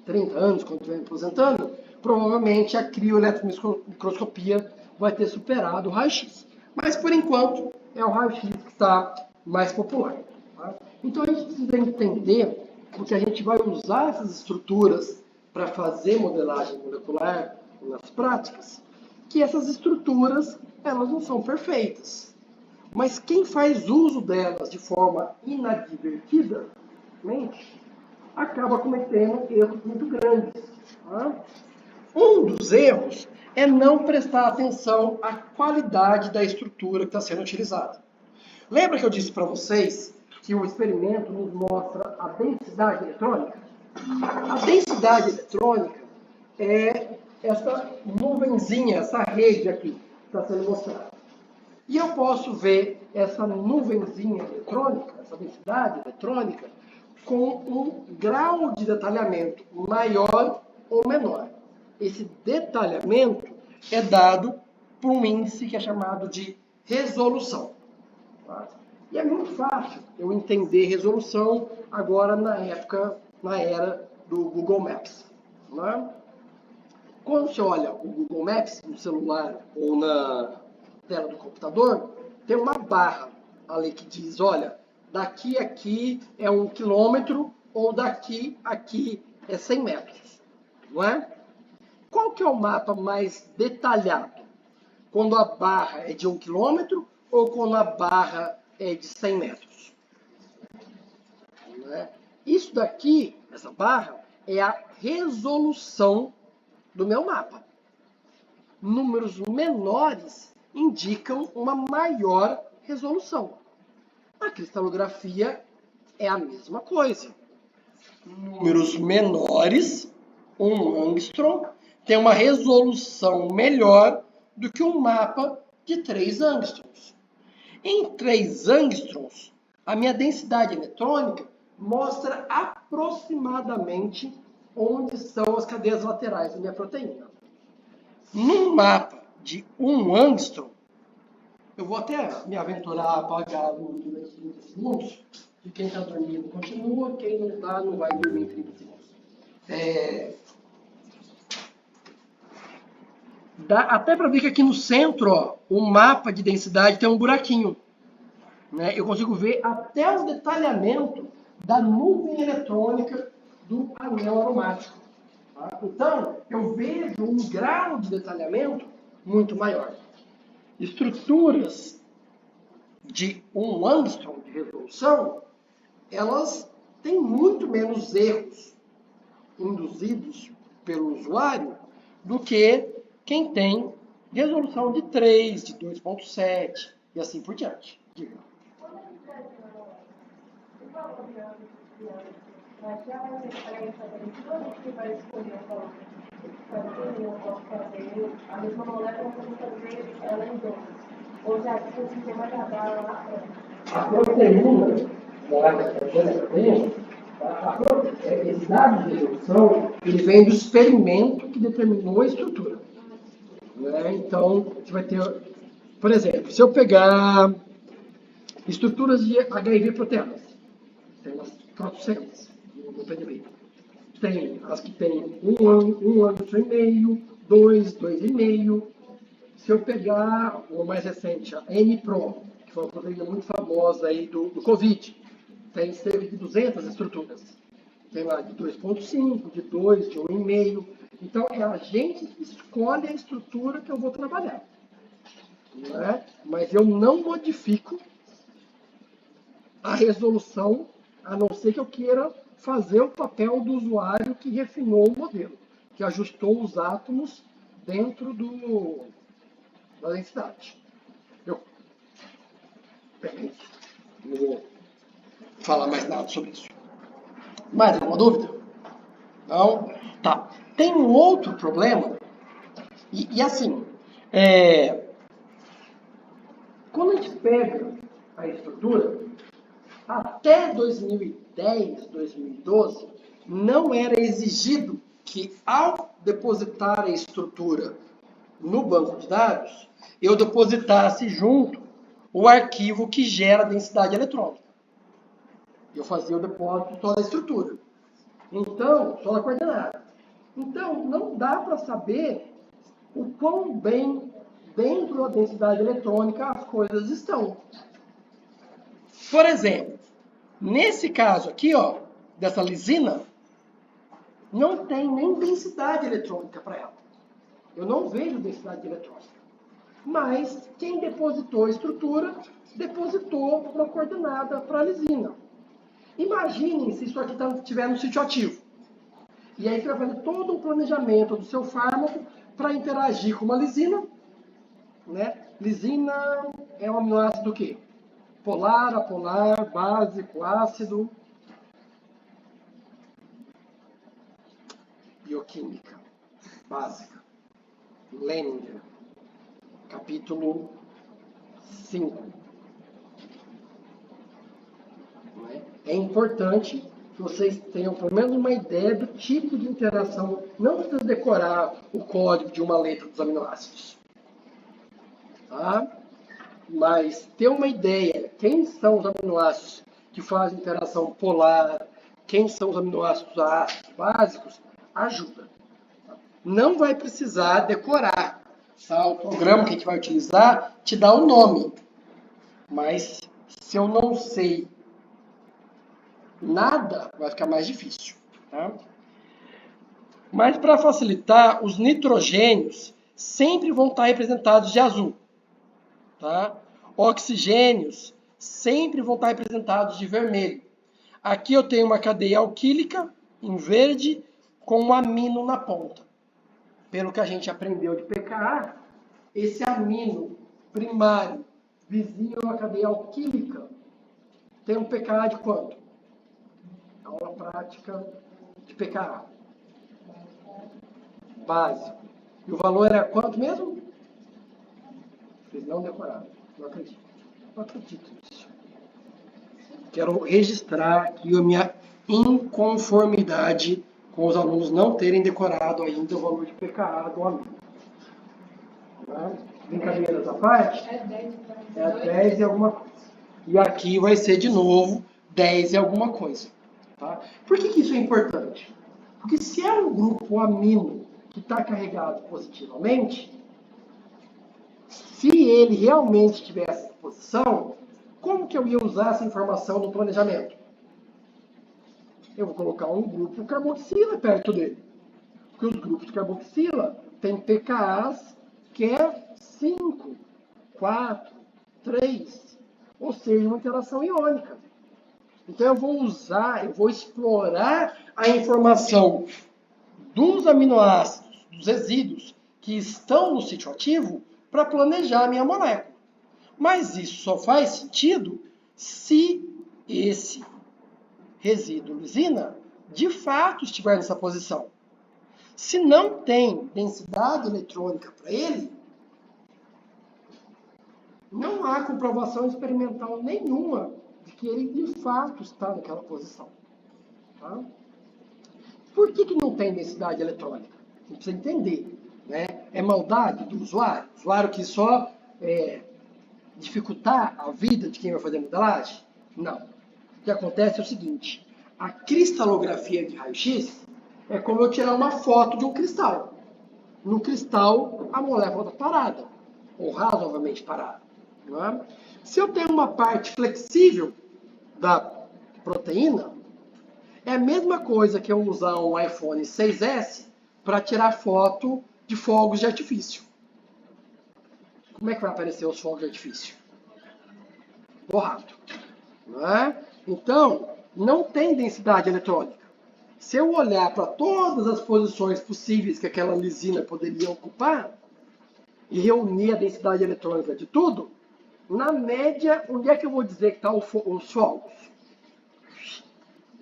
30 anos, quando eu estiver me aposentando, provavelmente a crioeletromicroscopia vai ter superado o raio-x. Mas, por enquanto, é o raio-x que está mais popular. Tá? Então, a gente precisa entender, porque a gente vai usar essas estruturas para fazer modelagem molecular nas práticas, que essas estruturas, elas não são perfeitas. Mas quem faz uso delas de forma inadvertida, acaba cometendo erros muito grandes. Tá? Um dos erros é não prestar atenção à qualidade da estrutura que está sendo utilizada. Lembra que eu disse para vocês que o experimento nos mostra a densidade eletrônica? A densidade eletrônica é essa nuvenzinha, essa rede aqui que está sendo mostrada. E eu posso ver essa nuvenzinha eletrônica, essa densidade eletrônica, com um grau de detalhamento maior ou menor. Esse detalhamento é dado por um índice que é chamado de resolução. Tá? E é muito fácil eu entender resolução agora na era do Google Maps. Né? Quando você olha o Google Maps no celular ou na tela do computador, tem uma barra ali que diz, olha, daqui a aqui é 1 quilômetro ou daqui a aqui é 100 metros. Não é? Qual que é o mapa mais detalhado? Quando a barra é de 1 quilômetro ou quando a barra é de 100 metros? Não é? Isso daqui, essa barra, é a resolução do meu mapa. Números menores indicam uma maior resolução. A cristalografia é a mesma coisa. Números menores, 1 angstrom, tem uma resolução melhor do que um mapa de 3 angstroms. Em 3 angstroms, a minha densidade eletrônica mostra aproximadamente onde são as cadeias laterais da minha proteína. Num mapa de 1 angstrom, eu vou até me aventurar a apagar a luz durante 30 segundos, e quem está dormindo continua, quem não está não vai dormir em 30 segundos. Dá até para ver que aqui no centro, ó, o mapa de densidade tem um buraquinho. Né? Eu consigo ver até o detalhamento da nuvem eletrônica do anel aromático. Tá? Então, eu vejo um grau de detalhamento muito maior. Estruturas de 1 angstrom de resolução, elas têm muito menos erros induzidos pelo usuário do que quem tem resolução de 3, de 2.7 e assim por diante. Diga. Mas já vai ser diferente também. Toda vez que vai escolher o valor fazer, eu posso fazer a mesma molécula, eu posso fazer ela em 12. Ou já que o sistema já dá lá A proteína esse dado de resolução, ele vem do experimento que determinou a estrutura. Né? Então, você vai ter, por exemplo, se eu pegar estruturas de HIV proteanas, tem umas protocelas no PDB. Tem as que tem um angstrom e meio, 2,5. Se eu pegar o mais recente, a NPRO, que foi uma proteína muito famosa aí do Covid, tem cerca de 200 estruturas. Tem lá de 2,5, de 2, de 1,5. Então, é a gente que escolhe a estrutura que eu vou trabalhar. Né? Mas eu não modifico a resolução, a não ser que eu queira fazer o papel do usuário que refinou o modelo, que ajustou os átomos dentro da densidade. Não vou falar mais nada sobre isso. Mais alguma dúvida? Não? Tá. Tem um outro problema, e assim, quando a gente pega a estrutura, até 2010, 2012, não era exigido que, ao depositar a estrutura no banco de dados, eu depositasse junto o arquivo que gera a densidade eletrônica. Eu fazia o depósito só da estrutura. Então, só da coordenada. Então, não dá para saber o quão bem dentro da densidade eletrônica as coisas estão. Por exemplo, nesse caso aqui, ó, dessa lisina, não tem nem densidade eletrônica para ela. Eu não vejo densidade eletrônica. Mas quem depositou a estrutura, depositou uma coordenada para a lisina. Imaginem se isso aqui estiver no sítio ativo. E aí você vai fazer todo o planejamento do seu fármaco para interagir com uma lisina. Né? Lisina é um aminoácido do quê? Polar, apolar, básico, ácido. Bioquímica básica. Leninger. Capítulo 5. É importante que vocês tenham pelo menos uma ideia do tipo de interação. Não precisa decorar o código de uma letra dos aminoácidos. Tá? Mas ter uma ideia, quem são os aminoácidos que fazem interação polar, quem são os aminoácidos ácidos básicos, ajuda. Não vai precisar decorar. Tá? O programa que a gente vai utilizar te dá o nome. Mas se eu não sei nada, vai ficar mais difícil. Tá? Mas para facilitar, os nitrogênios sempre vão estar representados de azul. Tá? Oxigênios sempre vão estar representados de vermelho. Aqui eu tenho uma cadeia alquílica em verde com um amino na ponta. Pelo que a gente aprendeu de pKa, esse amino primário vizinho a uma cadeia alquílica tem um pKa de quanto? Aula prática de pKa. Básico. E o valor era quanto mesmo? Vocês não decoraram. Não acredito. Não acredito nisso. Quero registrar aqui a minha inconformidade com os alunos não terem decorado ainda o valor de pKa do amino. Tá? Brincadeiras à parte? É 10 para É 10 e alguma coisa. E aqui vai ser de novo 10 e alguma coisa. Tá? Por que isso é importante? Porque se é um grupo amino que está carregado positivamente, se ele realmente tivesse essa posição, como que eu ia usar essa informação no planejamento? Eu vou colocar um grupo carboxila perto dele. Porque os grupos de carboxila têm pKas que é 5, 4, 3, ou seja, uma interação iônica. Então eu vou explorar a informação dos aminoácidos, dos resíduos que estão no sítio ativo para planejar a minha molécula. Mas isso só faz sentido se esse resíduo lisina de fato estiver nessa posição. Se não tem densidade eletrônica para ele, não há comprovação experimental nenhuma de que ele de fato está naquela posição. Tá? Por que não tem densidade eletrônica? Você precisa entender. Né? É maldade do usuário? O usuário que só dificultar a vida de quem vai fazer modelagem? Não. O que acontece é o seguinte, a cristalografia de raio-x é como eu tirar uma foto de um cristal. No cristal, a molécula está parada, ou razoavelmente parada. Não é? Se eu tenho uma parte flexível da proteína, é a mesma coisa que eu usar um iPhone 6S para tirar foto de fogos de artifício. Como é que vai aparecer os fogos de artifício? Borrado. Não é? Então, não tem densidade eletrônica. Se eu olhar para todas as posições possíveis que aquela lisina poderia ocupar e reunir a densidade eletrônica de tudo, na média, onde é que eu vou dizer que estão os fogos?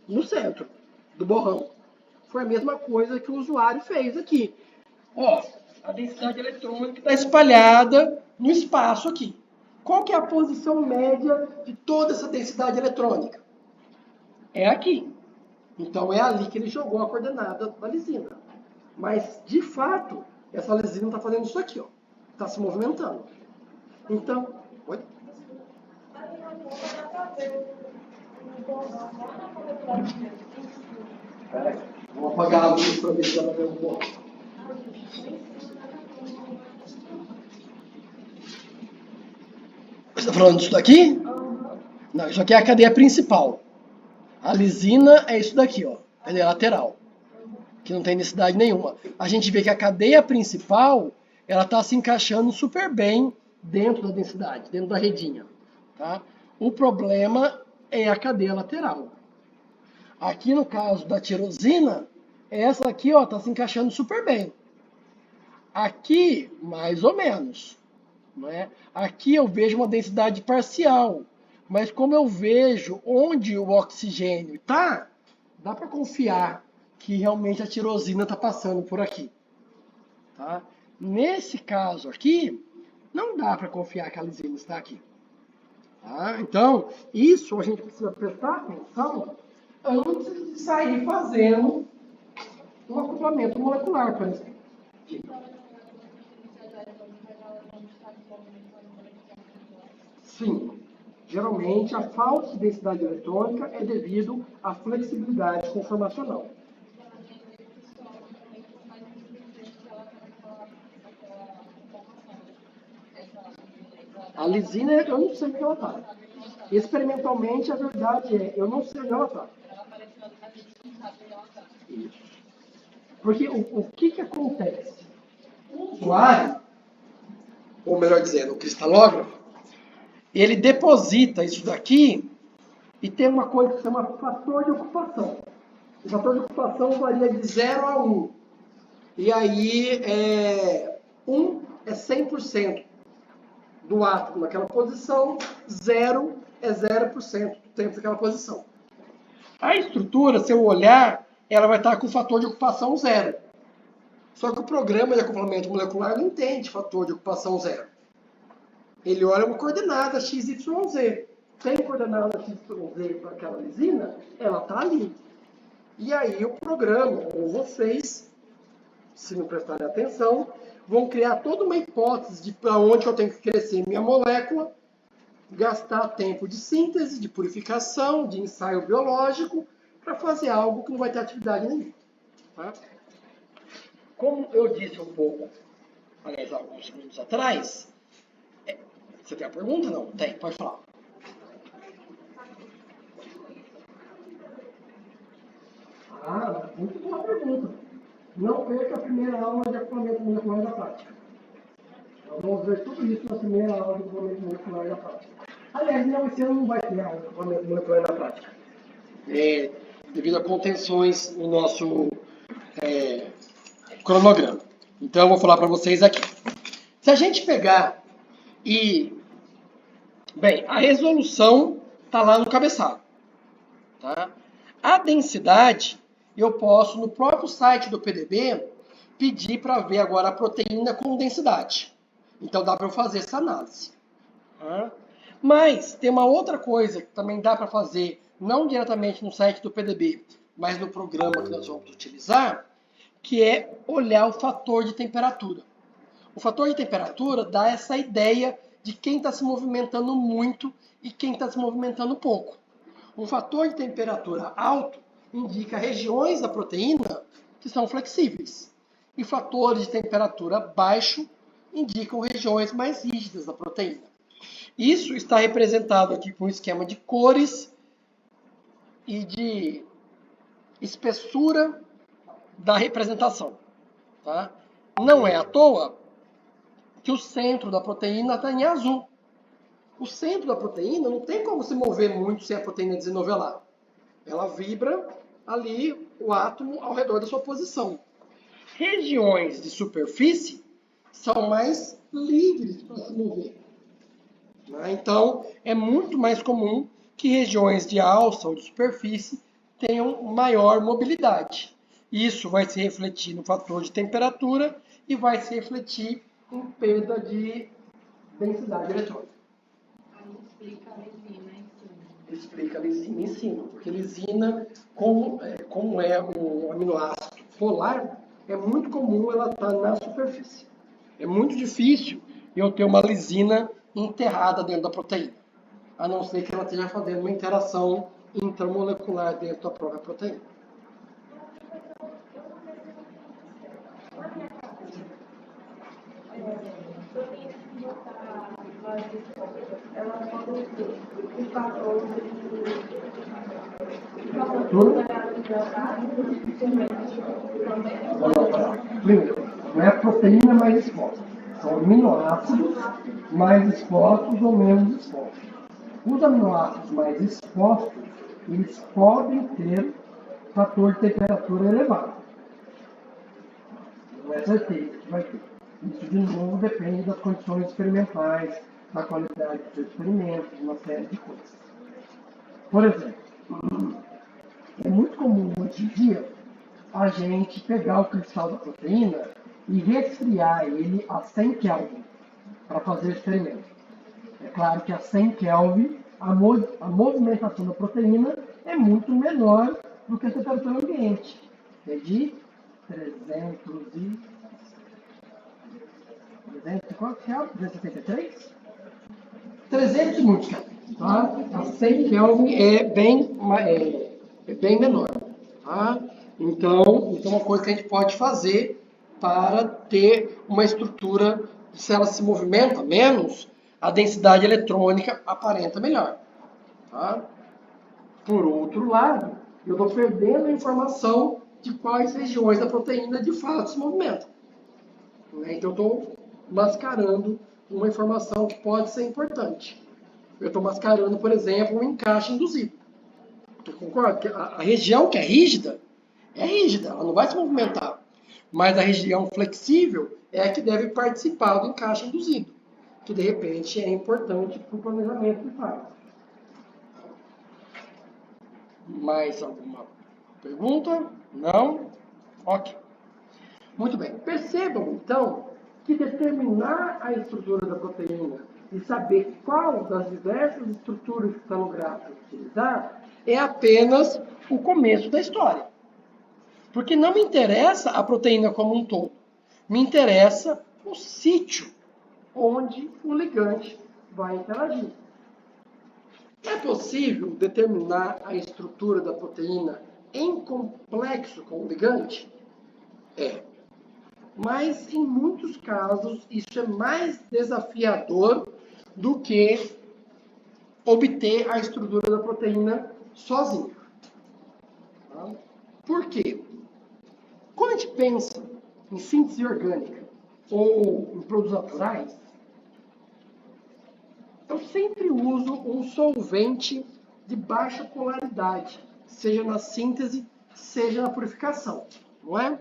No centro do borrão. Foi a mesma coisa que o usuário fez aqui. Ó, a densidade eletrônica está espalhada no espaço aqui. Qual que é a posição média de toda essa densidade eletrônica? É aqui. Então é ali que ele jogou a coordenada da lisina. Mas, de fato, essa lisina está fazendo isso aqui, ó. Está se movimentando. Então, oi? Peraí, vou apagar a luz para ver se ela vê um pouco. Você está falando disso daqui? Não, isso aqui é a cadeia principal. A lisina é isso daqui, ó, cadeia lateral, que não tem necessidade nenhuma. A gente vê que a cadeia principal, ela está se encaixando super bem dentro da densidade, dentro da redinha. Tá? O problema é a cadeia lateral. Aqui no caso da tirosina, essa aqui está se encaixando super bem. Aqui, mais ou menos. Não é? Aqui eu vejo uma densidade parcial. Mas como eu vejo onde o oxigênio está, dá para confiar que realmente a tirosina está passando por aqui. Tá? Nesse caso aqui, não dá para confiar que a lisina está aqui. Tá? Então, isso a gente precisa prestar atenção antes de sair fazendo um acoplamento molecular, por exemplo. Sim. Geralmente, a falta de densidade eletrônica é devido à flexibilidade conformacional. A lisina, eu não sei onde ela está. Experimentalmente, a verdade é, eu não sei onde ela está. Isso. Porque o que acontece? O usuário, ou melhor dizendo, o cristalógrafo, ele deposita isso daqui e tem uma coisa que se chama fator de ocupação. O fator de ocupação varia de 0 a 1. E aí, 1 é 100% do átomo naquela posição, 0 é 0% do tempo naquela posição. A estrutura, se eu olhar, ela vai estar com o fator de ocupação 0. Só que o programa de acoplamento molecular não entende fator de ocupação 0. Ele olha uma coordenada XYZ. Tem coordenada XYZ para aquela lisina, ela está ali. E aí o programa, ou vocês, se não prestarem atenção, vão criar toda uma hipótese de para onde eu tenho que crescer minha molécula gastar tempo de síntese, de purificação, de ensaio biológico, para fazer algo que não vai ter atividade nenhuma. Tá? Como eu disse um pouco, aliás, alguns minutos atrás, você tem a pergunta? Não? Tem, pode falar. Ah, muito boa pergunta. Não perca a primeira aula de acoplamento molecular da prática. Nós vamos ver tudo isso na primeira aula de acoplamento molecular da prática. Aliás, não, esse ano não vai ter aula de acoplamento molecular da prática. Devido a contenções no nosso cronograma. Então, eu vou falar para vocês aqui. Se a gente pegar bem, a resolução está lá no cabeçalho. Tá? A densidade, eu posso, no próprio site do PDB, pedir para ver agora a proteína com densidade. Então, dá para eu fazer essa análise. Tá? Mas, tem uma outra coisa que também dá para fazer, não diretamente no site do PDB, mas no programa que nós vamos utilizar, que é olhar o fator de temperatura. O fator de temperatura dá essa ideia de quem está se movimentando muito e quem está se movimentando pouco. Um fator de temperatura alto indica regiões da proteína que são flexíveis. E fatores de temperatura baixo indicam regiões mais rígidas da proteína. Isso está representado aqui por um esquema de cores e de espessura da representação. Tá? Não é à toa que o centro da proteína está em azul. O centro da proteína não tem como se mover muito sem a proteína desenovelar. Ela vibra ali o átomo ao redor da sua posição. Regiões de superfície são mais livres para se mover. Então, é muito mais comum que regiões de alça ou de superfície tenham maior mobilidade. Isso vai se refletir no fator de temperatura e vai se refletir em perda de densidade eletrônica. Explica a lisina em cima. Explica a lisina em cima, porque lisina, como é um aminoácido polar, é muito comum ela estar na superfície. É muito difícil eu ter uma lisina enterrada dentro da proteína, a não ser que ela esteja fazendo uma interação intramolecular dentro da própria proteína. Ela pode ter um fator Primeiro, não é a proteína mais exposta, são aminoácidos mais expostos ou menos expostos. Os aminoácidos mais expostos, eles podem ter fator de temperatura elevado. Não é certeza que vai ter. Isso, de novo, depende das condições experimentais, da qualidade dos seus experimentos, uma série de coisas. Por exemplo, é muito comum hoje em dia a gente pegar o cristal da proteína e resfriar ele a 100 Kelvin para fazer o experimento. É claro que a 100 Kelvin, a movimentação da proteína é muito menor do que a temperatura ambiente. É de 373? 300 e muitos Kelvin. Tá? A 100 Kelvin é bem menor. Tá? Então, é uma coisa que a gente pode fazer para ter uma estrutura, se ela se movimenta menos, a densidade eletrônica aparenta melhor. Tá? Por outro lado, eu estou perdendo a informação de quais regiões da proteína de fato se movimentam. Então, eu estou mascarando uma informação que pode ser importante. Eu estou mascarando, por exemplo, um encaixe induzido. Tu concorda? Que a região que é rígida, ela não vai se movimentar. Mas a região flexível é a que deve participar do encaixe induzido, que de repente é importante para o planejamento que faz. Mais alguma pergunta? Não? Ok. Muito bem. Percebam, então, que determinar a estrutura da proteína e saber qual das diversas estruturas que está no gráfico utilizar é apenas o começo da história. Porque não me interessa a proteína como um todo. Me interessa o sítio onde o ligante vai interagir. É possível determinar a estrutura da proteína em complexo com o ligante? É. Mas, em muitos casos, isso é mais desafiador do que obter a estrutura da proteína sozinho. Tá? Por quê? Quando a gente pensa em síntese orgânica ou em produtos naturais, eu sempre uso um solvente de baixa polaridade, seja na síntese, seja na purificação, não é?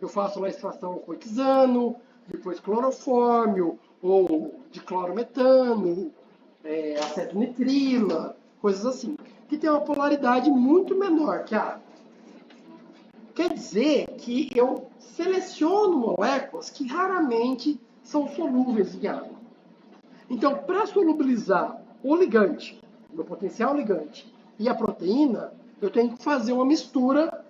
Eu faço uma extração com hexano, depois clorofórmio, ou de clorometano, acetonitrila, coisas assim, que tem uma polaridade muito menor que a água. Quer dizer que eu seleciono moléculas que raramente são solúveis em água. Então, para solubilizar o ligante, o potencial ligante, e a proteína, eu tenho que fazer uma mistura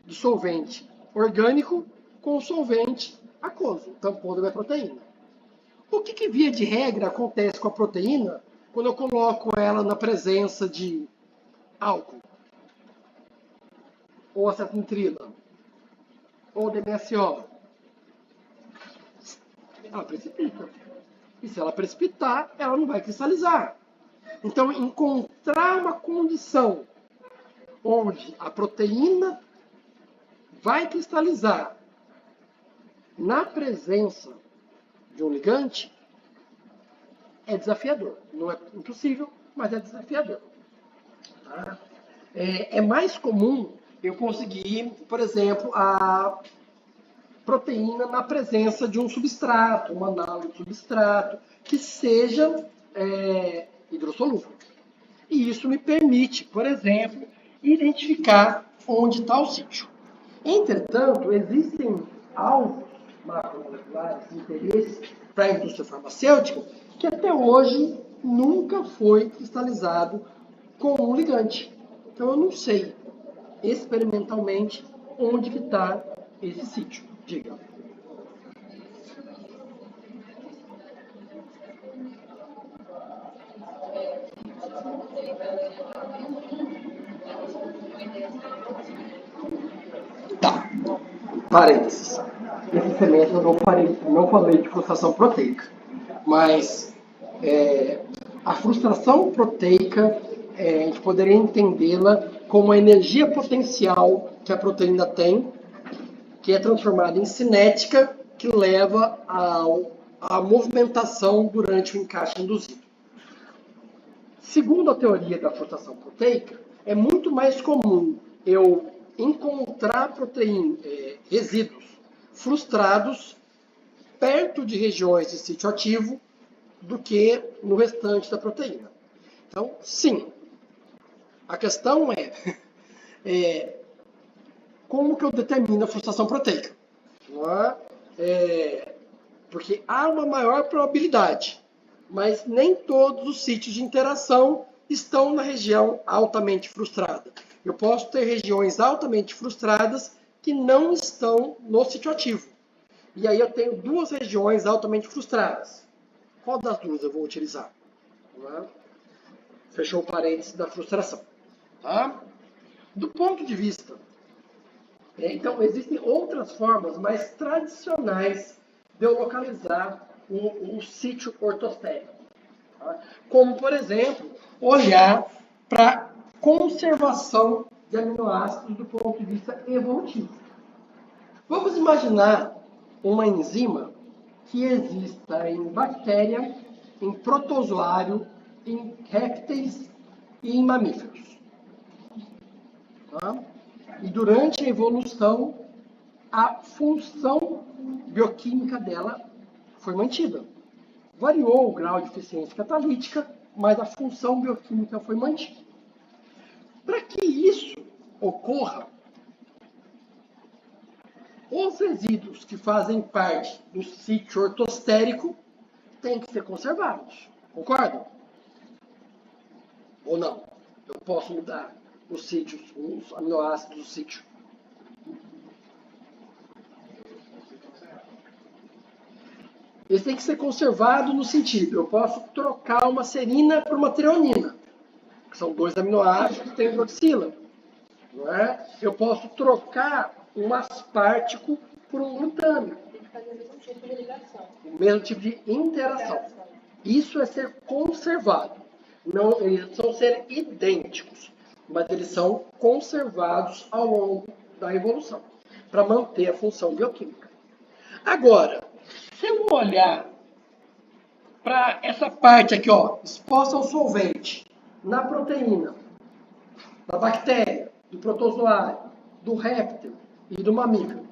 de solvente orgânico com solvente aquoso, tampão da minha proteína. O que via de regra acontece com a proteína quando eu coloco ela na presença de álcool? Ou acetonitrila? Ou DMSO? Ela precipita. E se ela precipitar, ela não vai cristalizar. Então, encontrar uma condição onde a proteína vai cristalizar na presença de um ligante é desafiador. Não é impossível, mas é desafiador. Tá? É mais comum eu conseguir, por exemplo, a proteína na presença de um substrato, uma análogo de substrato, que seja hidrossolúvel. E isso me permite, por exemplo, identificar onde está o sítio. Entretanto, existem alvos macromoleculares de interesse para a indústria farmacêutica que até hoje nunca foi cristalizado com um ligante. Então eu não sei experimentalmente onde está esse sítio. Diga. Tá. Parênteses. Nesse semestre eu não falei de frustração proteica, mas a frustração proteica, a gente poderia entendê-la como a energia potencial que a proteína tem, que é transformada em cinética, que leva à movimentação durante o encaixe induzido. Segundo a teoria da frustração proteica, é muito mais comum eu encontrar resíduos frustrados perto de regiões de sítio ativo do que no restante da proteína. Então, sim. A questão como que eu determino a frustração proteica? Porque há uma maior probabilidade, mas nem todos os sítios de interação estão na região altamente frustrada. Eu posso ter regiões altamente frustradas que não estão no sítio ativo. E aí eu tenho duas regiões altamente frustradas. Qual das duas eu vou utilizar? Fechou o parênteses da frustração. Tá? Do ponto de vista... Então, existem outras formas mais tradicionais de eu localizar o sítio ortostérico. Tá? Como, por exemplo, olhar para conservação de aminoácidos do ponto de vista evolutivo. Vamos imaginar uma enzima que exista em bactéria, em protozoário, em répteis e em mamíferos. Tá? E durante a evolução, a função bioquímica dela foi mantida. Variou o grau de eficiência catalítica, mas a função bioquímica foi mantida. Para que isso ocorra, os resíduos que fazem parte do sítio ortostérico têm que ser conservados. Concordam? Ou não? Eu posso mudar os sítios, os aminoácidos do sítio. Eles têm que ser conservados no sentido, eu posso trocar uma serina por uma treonina. que são 2 aminoácidos que têm hidroxila. Não é? Eu posso trocar um aspartico por um glutâmico. Tem que fazer o mesmo tipo de ligação. O mesmo tipo de interação. Isso é ser conservado. Não, eles são ser idênticos, mas eles são conservados ao longo da evolução, para manter a função bioquímica. Agora, se eu olhar para essa parte aqui, ó, exposta ao solvente, na proteína, da bactéria, do protozoário, do réptil e do mamífero,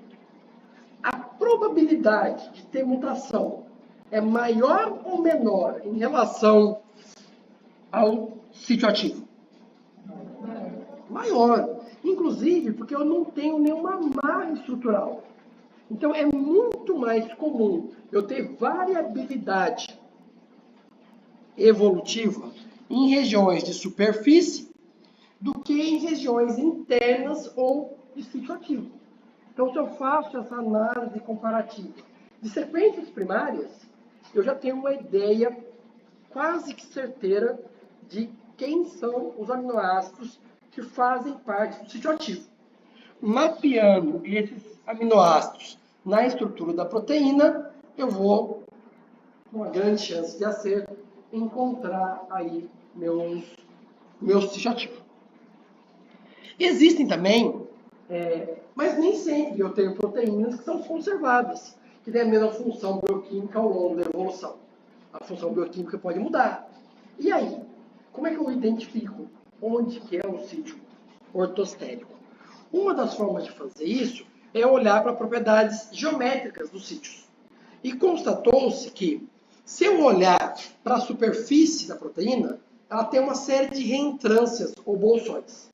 a probabilidade de ter mutação é maior ou menor em relação ao sítio ativo? Maior. Inclusive porque eu não tenho nenhuma marra estrutural. Então é muito mais comum eu ter variabilidade evolutiva em regiões de superfície do que em regiões internas ou de sítio ativo. Então, se eu faço essa análise comparativa de sequências primárias, eu já tenho uma ideia quase que certeira de quem são os aminoácidos que fazem parte do sítio ativo. Mapeando esses aminoácidos na estrutura da proteína, eu vou, com uma grande chance de acerto, encontrar aí meus sítio ativo. Existem também, mas nem sempre eu tenho proteínas que são conservadas, que têm a mesma função bioquímica ao longo da evolução. A função bioquímica pode mudar. E aí, como é que eu identifico onde que é o sítio ortostérico? Uma das formas de fazer isso é olhar para propriedades geométricas dos sítios. E constatou-se que, se eu olhar para a superfície da proteína, ela tem uma série de reentrâncias ou bolsões.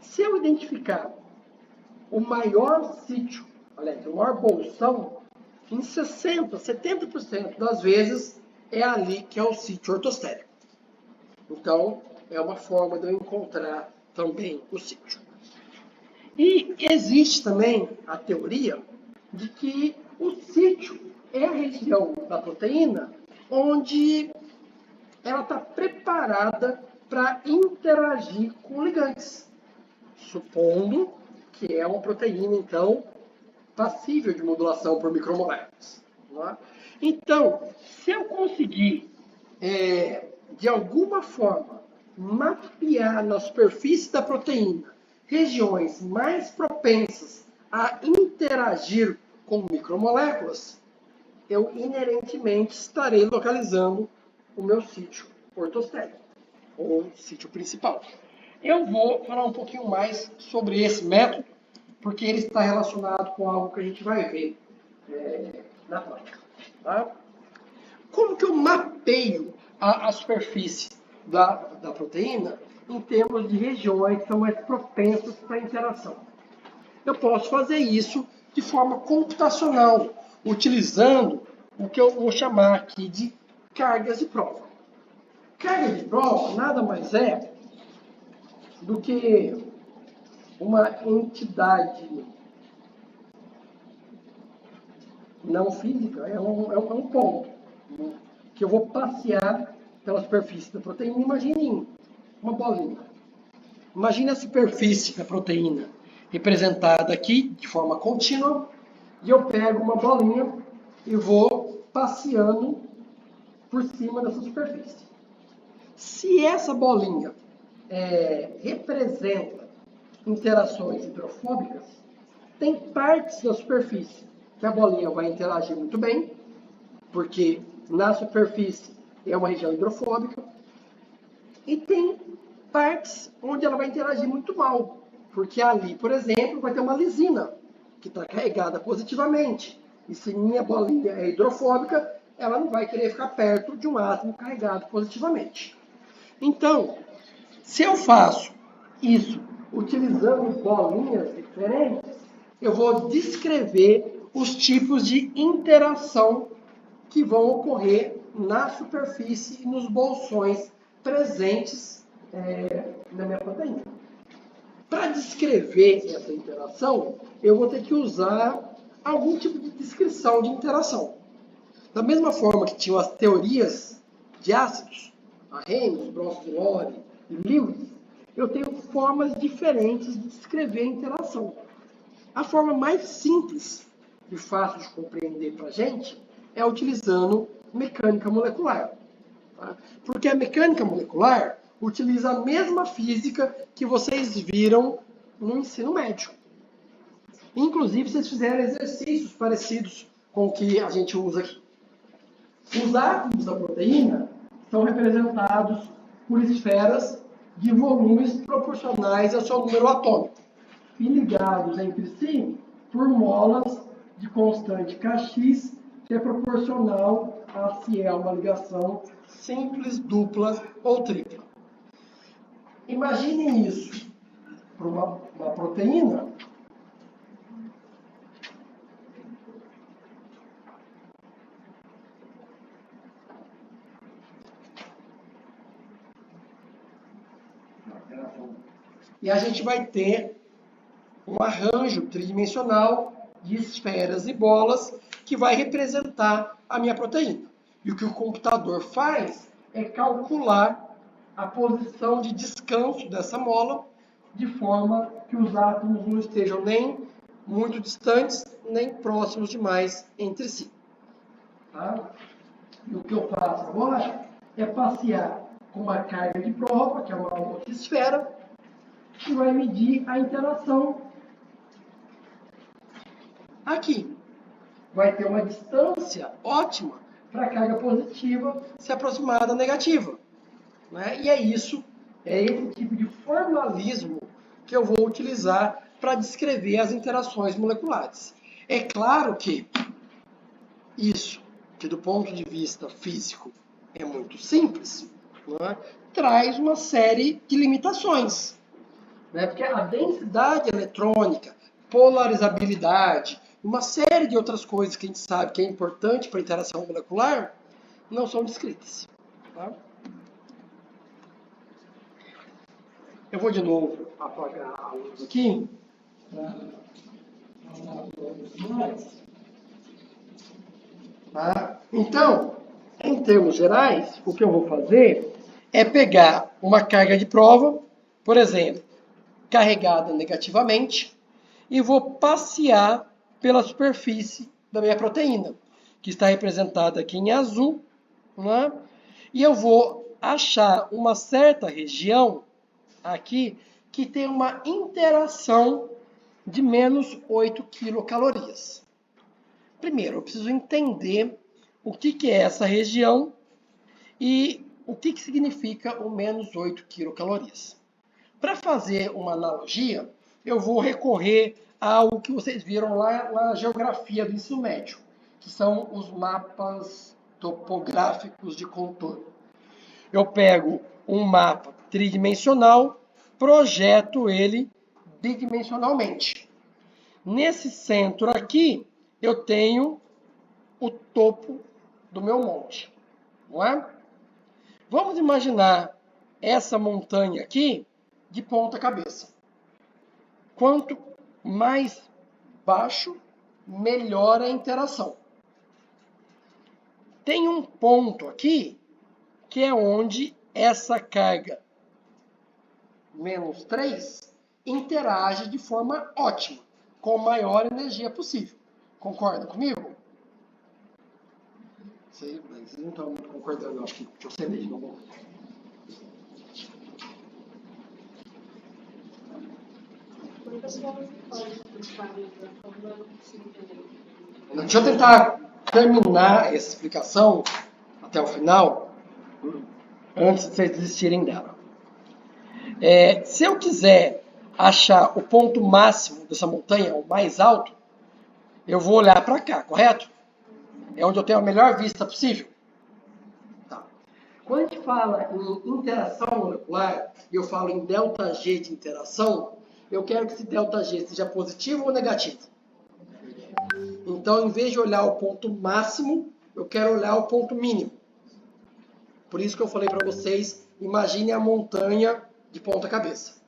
Se eu identificar o maior sítio, aliás, o maior bolsão, em 60%, 70% das vezes é ali que é o sítio ortostérico. Então, é uma forma de eu encontrar também o sítio. E existe também a teoria de que o sítio é a região da proteína onde ela está preparada para interagir com ligantes, supondo que é uma proteína, então, passível de modulação por micromoléculas. Tá? Então, se eu conseguir, de alguma forma, mapear na superfície da proteína regiões mais propensas a interagir com micromoléculas, eu inerentemente estarei localizando o meu sítio ortostérico, ou sítio principal. Eu vou falar um pouquinho mais sobre esse método, porque ele está relacionado com algo que a gente vai ver na prática. Tá? Como que eu mapeio a superfície da proteína em termos de regiões que são mais propensas para interação? Eu posso fazer isso de forma computacional, utilizando o que eu vou chamar aqui de cargas de prova. Carga de prova nada mais é do que uma entidade não física, é um ponto que eu vou passear pela superfície da proteína. Imagine uma bolinha. Imagine a superfície da proteína representada aqui de forma contínua, e eu pego uma bolinha e vou passeando por cima dessa superfície. Se essa bolinha representa interações hidrofóbicas, tem partes da superfície que a bolinha vai interagir muito bem, porque na superfície é uma região hidrofóbica, e tem partes onde ela vai interagir muito mal, porque ali, por exemplo, vai ter uma lisina que está carregada positivamente. E se minha bolinha é hidrofóbica, ela não vai querer ficar perto de um átomo carregado positivamente. Então, se eu faço isso utilizando bolinhas diferentes, eu vou descrever os tipos de interação que vão ocorrer na superfície e nos bolsões presentes na minha proteína. Para descrever essa interação, eu vou ter que usar algum tipo de descrição de interação. Da mesma forma que tinham as teorias de ácidos, Arrhenius, Bronson-Lore, e Lewis, eu tenho formas diferentes de descrever a interação. A forma mais simples e fácil de compreender para a gente é utilizando mecânica molecular. Tá? Porque a mecânica molecular utiliza a mesma física que vocês viram no ensino médio. Inclusive, vocês fizeram exercícios parecidos com o que a gente usa aqui. Os átomos da proteína são representados por esferas de volumes proporcionais ao seu número atômico e ligados entre si por molas de constante Kx, que é proporcional a se é uma ligação simples, dupla ou tripla. Imaginem isso para uma proteína. E a gente vai ter um arranjo tridimensional de esferas e bolas que vai representar a minha proteína. E o que o computador faz é calcular a posição de descanso dessa mola de forma que os átomos não estejam nem muito distantes, nem próximos demais entre si. Tá? E o que eu faço agora é passear com uma carga de prova, que é uma outra esfera, que vai medir a interação aqui. Vai ter uma distância ótima para a carga positiva se aproximar da negativa. Né? E é esse tipo de formalismo que eu vou utilizar para descrever as interações moleculares. É claro que isso, que do ponto de vista físico é muito simples, né? Traz uma série de limitações. Né? Porque a densidade eletrônica, polarizabilidade, uma série de outras coisas que a gente sabe que é importante para a interação molecular, não são descritas. Tá? Eu vou de novo apagar a luz aqui. Tá? Então, em termos gerais, o que eu vou fazer é pegar uma carga de prova, por exemplo, carregada negativamente, e vou passear pela superfície da minha proteína, que está representada aqui em azul, né? E eu vou achar uma certa região aqui que tem uma interação de menos 8 quilocalorias. Primeiro, eu preciso entender o que é essa região e o que significa o menos 8 quilocalorias. Para fazer uma analogia, eu vou recorrer ao que vocês viram lá na geografia do ensino médio, que são os mapas topográficos de contorno. Eu pego um mapa tridimensional, projeto ele bidimensionalmente. Nesse centro aqui, eu tenho o topo do meu monte, não é? Vamos imaginar essa montanha aqui de ponta cabeça. Quanto mais baixo, melhor a interação. Tem um ponto aqui que é onde essa carga menos 3 interage de forma ótima, com a maior energia possível. Concorda comigo? Vocês não estão muito concordando, eu acho que eu sei mesmo. Deixa eu tentar terminar essa explicação até o final, antes de vocês desistirem dela. Se eu quiser achar o ponto máximo dessa montanha, o mais alto, eu vou olhar para cá, correto? É onde eu tenho a melhor vista possível. Tá. Quando a gente fala em interação molecular, e eu falo em ΔG de interação, eu quero que esse ΔG seja positivo ou negativo. Então, em vez de olhar o ponto máximo, eu quero olhar o ponto mínimo. Por isso que eu falei para vocês, imagine a montanha de ponta cabeça.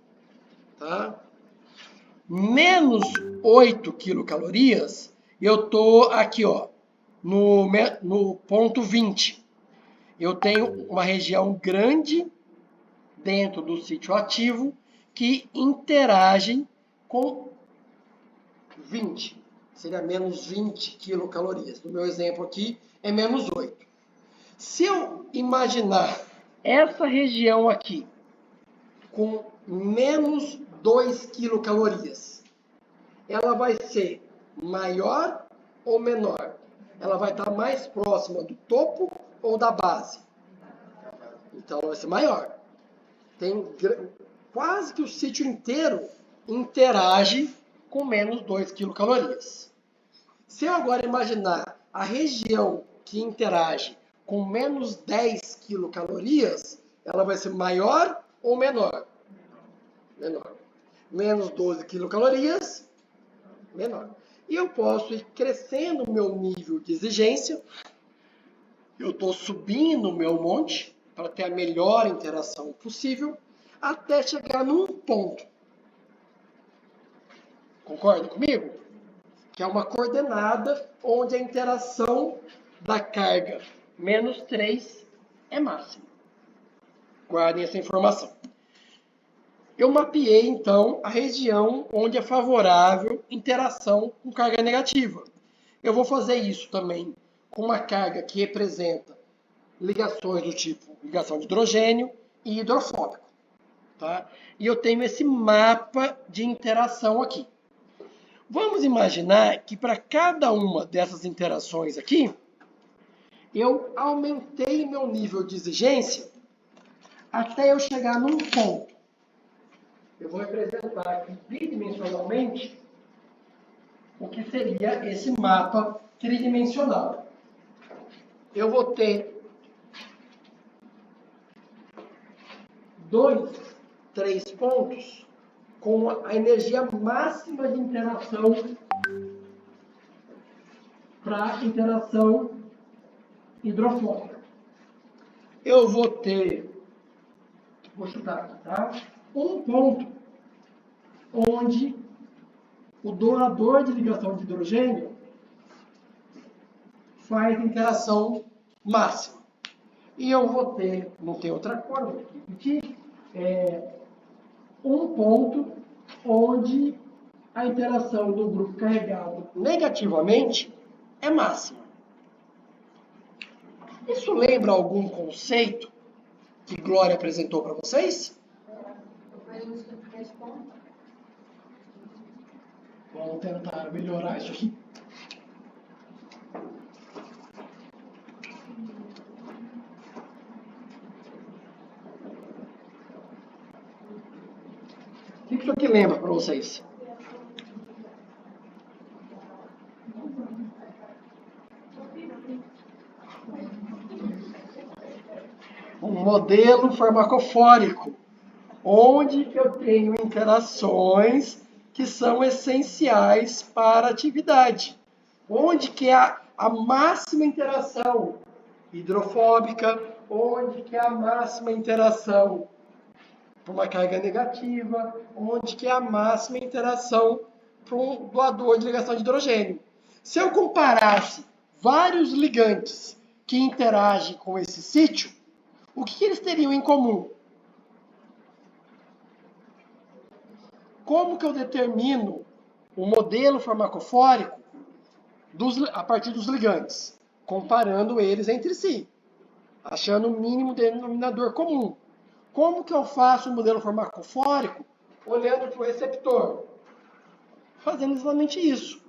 Tá? Menos 8 quilocalorias, eu estou aqui, ó, no ponto 20. Eu tenho uma região grande dentro do sítio ativo que interagem com 20. Seria menos 20 quilocalorias. No meu exemplo aqui é menos 8. Se eu imaginar essa região aqui com menos 2 quilocalorias, ela vai ser maior ou menor? Ela vai estar mais próxima do topo ou da base? Então ela vai ser maior. Tem quase que o sítio inteiro interage com menos 2 quilocalorias. Se eu agora imaginar a região que interage com menos 10 quilocalorias, ela vai ser maior ou menor? Menor. Menos 12 quilocalorias, menor. E eu posso ir crescendo o meu nível de exigência. Eu estou subindo o meu monte para ter a melhor interação possível, até chegar num ponto. Concorda comigo? Que é uma coordenada onde a interação da carga menos 3 é máxima. Guardem essa informação. Eu mapeei, então, a região onde é favorável interação com carga negativa. Eu vou fazer isso também com uma carga que representa ligações do tipo ligação de hidrogênio e hidrofóbico. Tá? E eu tenho esse mapa de interação aqui. Vamos imaginar que para cada uma dessas interações aqui, eu aumentei meu nível de exigência até eu chegar num ponto. Eu vou representar aqui tridimensionalmente o que seria esse mapa tridimensional. Eu vou ter 3 pontos com a energia máxima de interação para interação hidrofóbica. Eu vou ter, vou chutar aqui, tá? Um ponto onde o doador de ligação de hidrogênio faz interação máxima. E eu vou ter, não tem outra cor, vou repetir, um ponto onde a interação do grupo carregado negativamente é máxima. Isso lembra algum conceito que Glória apresentou para vocês? Vamos tentar melhorar isso aqui. O que isso aqui lembra para vocês? Um modelo farmacofórico, onde eu tenho interações que são essenciais para a atividade, onde que é a máxima interação hidrofóbica, onde que é a máxima interação para uma carga negativa, onde que é a máxima interação para um doador de ligação de hidrogênio. Se eu comparasse vários ligantes que interagem com esse sítio, o que eles teriam em comum? Como que eu determino o modelo farmacofórico a partir dos ligantes? Comparando eles entre si, achando o mínimo denominador comum. Como que eu faço o modelo farmacofórico? Olhando para o receptor. Fazendo exatamente isso.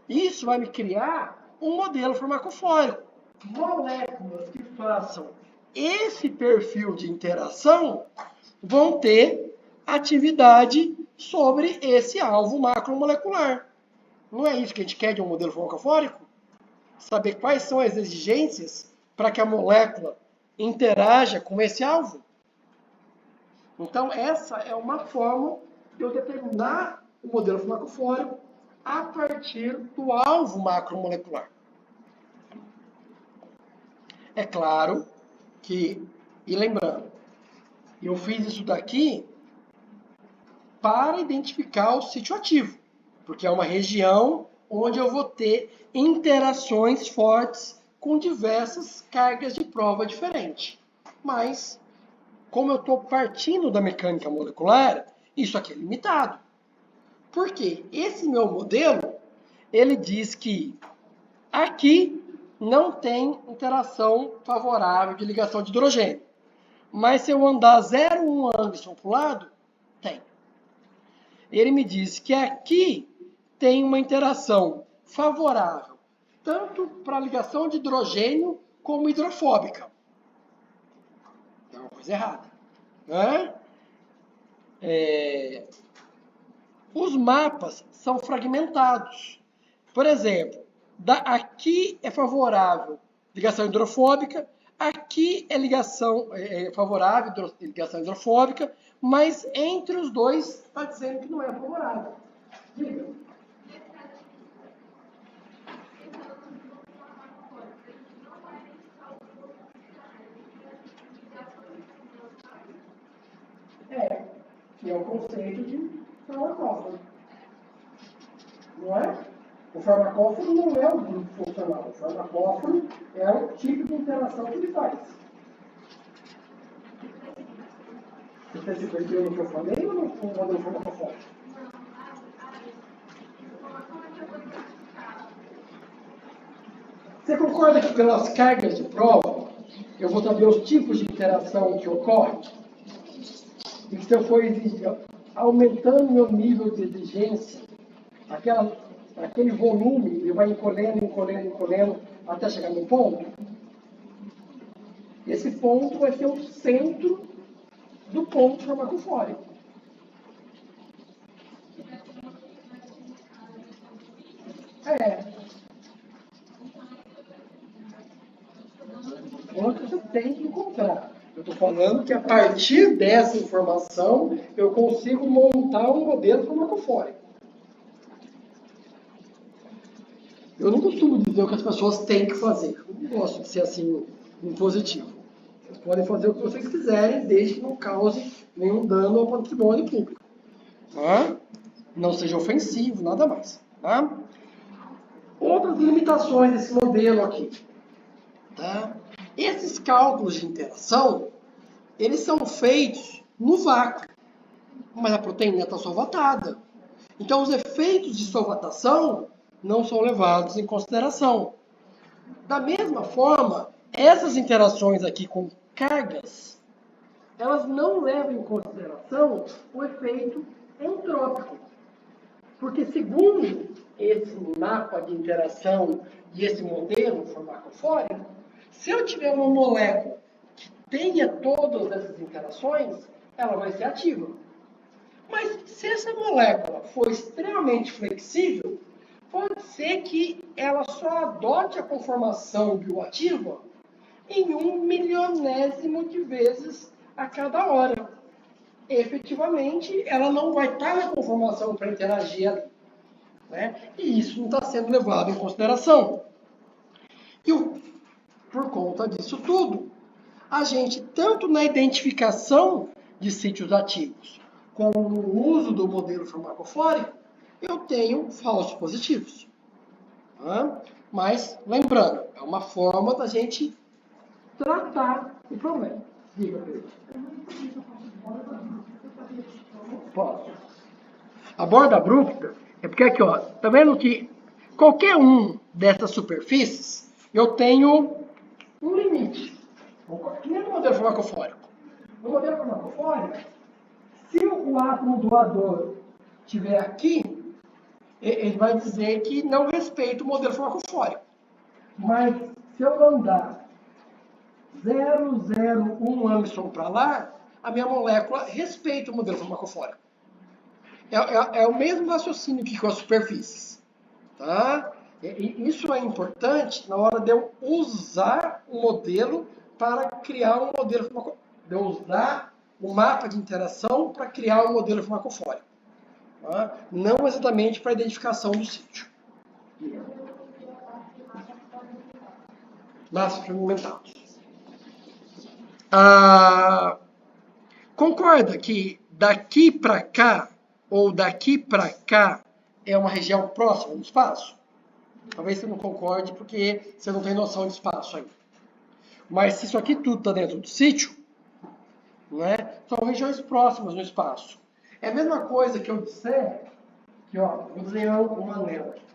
Isso vai me criar um modelo farmacofórico. Moléculas que façam esse perfil de interação vão ter atividade sobre esse alvo macromolecular. Não é isso que a gente quer de um modelo farmacofórico? Saber quais são as exigências para que a molécula interaja com esse alvo? Então, essa é uma forma de eu determinar o modelo farmacofórico a partir do alvo macromolecular. É claro que, e lembrando, eu fiz isso daqui para identificar o sítio ativo, porque é uma região onde eu vou ter interações fortes com diversas cargas de prova diferentes. Mas, como eu estou partindo da mecânica molecular, isso aqui é limitado. Por quê? Esse meu modelo, ele diz que aqui não tem interação favorável de ligação de hidrogênio. Mas se eu andar 0,1 angstrom para o lado, tem. Ele me diz que aqui tem uma interação favorável, tanto para a ligação de hidrogênio como hidrofóbica. Tem uma coisa errada. Né? Os mapas são fragmentados. Por exemplo, aqui é favorável ligação hidrofóbica, aqui é favorável ligação hidrofóbica, mas entre os dois está dizendo que não é favorável. Diga. Que é o conceito de farmacóforo. Não é? O farmacóforo não é o grupo funcional. O farmacóforo é o tipo de interação que ele faz. Você se perdeu no que eu falei ou no modelo farmacofórico? Você concorda que pelas cargas de prova, eu vou saber os tipos de interação que ocorrem? E que se eu for aumentando meu nível de exigência, aquele volume, ele vai encolhendo, até chegar no ponto? Esse ponto vai ser o centro do ponto farmacofórico. Quanto você tem que encontrar. Eu estou falando que a partir dessa informação eu consigo montar um modelo farmacofórico. Eu não costumo dizer o que as pessoas têm que fazer. Eu não gosto de ser assim, impositivo. Vocês podem fazer o que vocês quiserem, desde que não cause nenhum dano ao patrimônio público. Tá? Não seja ofensivo, nada mais. Tá? Outras limitações desse modelo aqui. Tá? Esses cálculos de interação, eles são feitos no vácuo, mas a proteína está solvatada. Então, os efeitos de solvatação não são levados em consideração. Da mesma forma, essas interações aqui com cargas, elas não levam em consideração o efeito entrópico. Porque, segundo esse mapa de interação e esse modelo farmacofórico, se eu tiver uma molécula que tenha todas essas interações, ela vai ser ativa. Mas se essa molécula for extremamente flexível, pode ser que ela só adote a conformação bioativa em 1/1000º de vezes a cada hora. Efetivamente, ela não vai estar na conformação para interagir ali. Né? E isso não está sendo levado em consideração. Por conta disso tudo, a gente, tanto na identificação de sítios ativos, como no uso do modelo farmacofórico, eu tenho falsos positivos. Tá? Mas, lembrando, é uma forma da gente tratar o problema. Diga, Pedro. Posso. A borda abrupta é porque aqui, ó, tá vendo que qualquer um dessas superfícies, eu tenho um limite. Que nem no modelo farmacofórico. No modelo farmacofórico, se o átomo doador estiver aqui, ele vai dizer que não respeita o modelo farmacofórico. Mas se eu andar 0,01 angstrom para lá, a minha molécula respeita o modelo farmacofórico. É o mesmo raciocínio que com as superfícies. Tá? Isso é importante na hora de eu usar o modelo para criar um modelo farmacofórico. De eu usar o mapa de interação para criar um modelo farmacofórico. Tá? Não exatamente para a identificação do sítio. Laços fragmentados. Concorda que daqui para cá ou daqui para cá é uma região próxima do espaço? Talvez você não concorde porque você não tem noção de espaço ainda. Mas se isso aqui tudo está dentro do sítio, né? São regiões próximas no espaço. É a mesma coisa que eu disser que, ó, vou desenhar um anel aqui.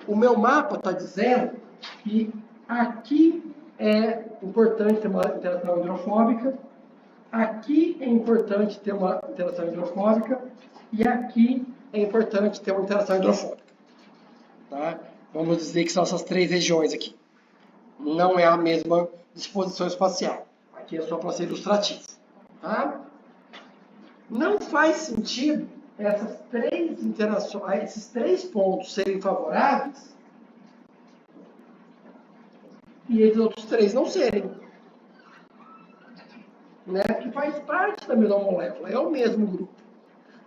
O meu mapa está dizendo que aqui é importante ter uma interação hidrofóbica, aqui é importante ter uma interação hidrofóbica e aqui é importante ter uma interação hidrofóbica. Tá? Vamos dizer que são essas três regiões aqui. Não é a mesma disposição espacial. Aqui é só para ser ilustrativo. Tá? Não faz sentido essas três interações, esses três pontos serem favoráveis e esses outros três não serem. Né? Que faz parte da mesma molécula, é o mesmo grupo.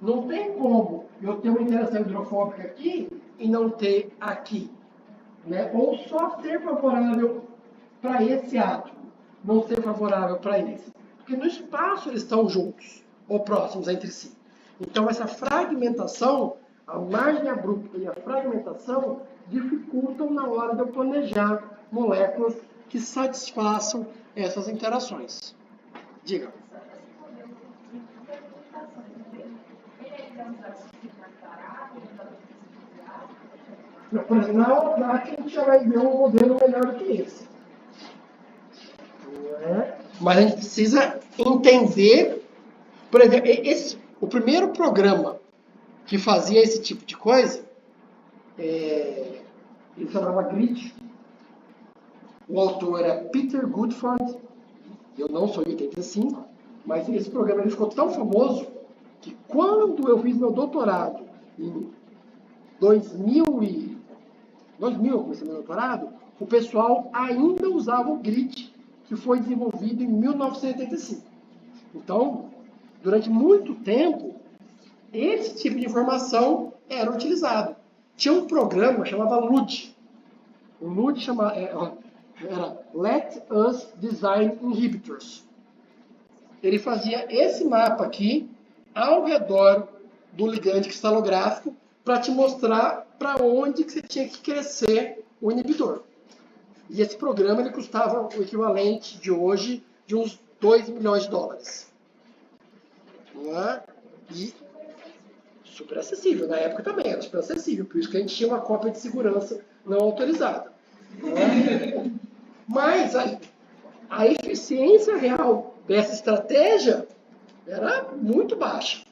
Não tem como eu ter uma interação hidrofóbica aqui e não ter aqui. Né? Ou só ser favorável para esse átomo, não ser favorável para esse. Porque no espaço eles estão juntos, ou próximos entre si. Então essa fragmentação, a margem abrupta e a fragmentação dificultam na hora de eu planejar moléculas que satisfaçam essas interações. Diga. Na prática, a gente já vai ver um modelo melhor do que esse. Mas a gente precisa entender, por exemplo, o primeiro programa que fazia esse tipo de coisa, ele chamava GRID. O autor era Peter Goodford. Eu não sou de 85, mas esse programa ele ficou tão famoso que quando eu fiz meu doutorado em 2000 eu comecei meu doutorado, o pessoal ainda usava o GRID, que foi desenvolvido em 1985. Então, durante muito tempo, esse tipo de informação era utilizado. Tinha um programa chamado LUD. O LUD era Let Us Design Inhibitors. Ele fazia esse mapa aqui ao redor do ligande cristalográfico para te mostrar para onde que você tinha que crescer o inibidor. E esse programa ele custava o equivalente de hoje de uns 2 milhões de dólares. Não é? E super acessível. Na época também era super acessível. Por isso que a gente tinha uma cópia de segurança não autorizada. Não é? Mas a eficiência real dessa estratégia era muito baixa.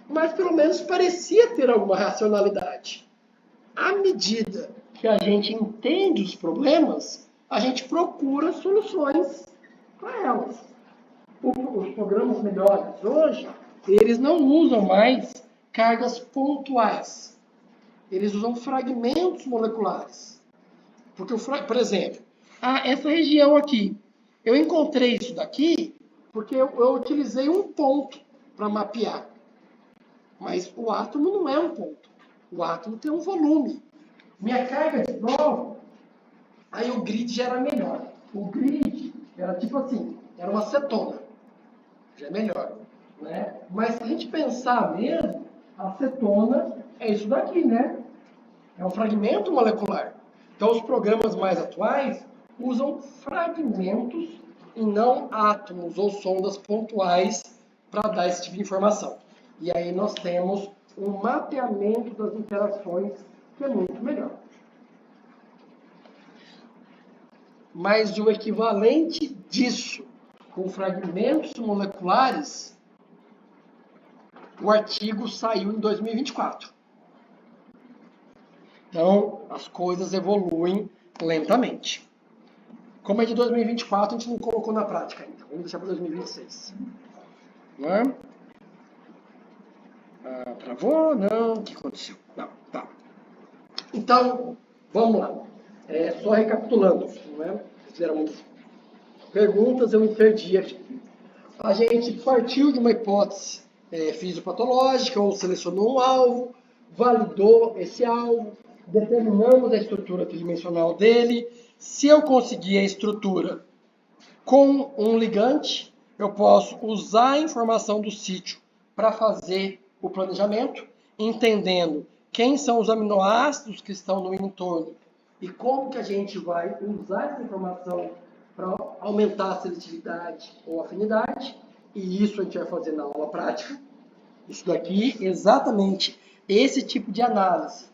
Mas pelo menos parecia ter alguma racionalidade. À medida que a gente entende os problemas, a gente procura soluções para elas. Os programas melhores hoje, eles não usam mais cargas pontuais. Eles usam fragmentos moleculares. Porque, por exemplo, essa região aqui, eu encontrei isso daqui porque eu utilizei um ponto para mapear. Mas o átomo não é um ponto. O átomo tem um volume. Minha carga de prova, aí o grid já era melhor. O grid era tipo assim, era uma cetona. Já é melhor. Né? Mas se a gente pensar mesmo, a cetona é isso daqui, né? É um fragmento molecular. Então os programas mais atuais usam fragmentos e não átomos ou sondas pontuais para dar esse tipo de informação. E aí nós temos um mapeamento das interações que é muito melhor. Mas o equivalente disso, com fragmentos moleculares, o artigo saiu em 2024. Então, as coisas evoluem lentamente. Como é de 2024, a gente não colocou na prática ainda. Vamos deixar para 2026. Não é? Travou? Não. O que aconteceu? Não. Tá. Então, vamos lá. Só recapitulando. Não é? Fizeram muitas perguntas, eu me perdi aqui. A gente partiu de uma hipótese fisiopatológica, ou selecionou um alvo, validou esse alvo, determinamos a estrutura tridimensional dele. Se eu conseguir a estrutura com um ligante, eu posso usar a informação do sítio para fazer o planejamento. entendendo quem são os aminoácidos que estão no entorno e como que a gente vai usar essa informação para aumentar a seletividade ou afinidade, e isso a gente vai fazer na aula prática. Isso daqui, exatamente esse tipo de análise.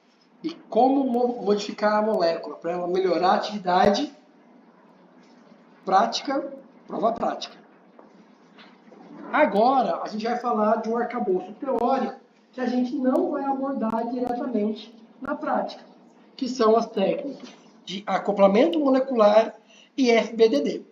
E como modificar a molécula para ela melhorar a atividade prática, prova prática. Agora, a gente vai falar de um arcabouço teórico que a gente não vai abordar diretamente na prática, que são as técnicas de acoplamento molecular e FBDD.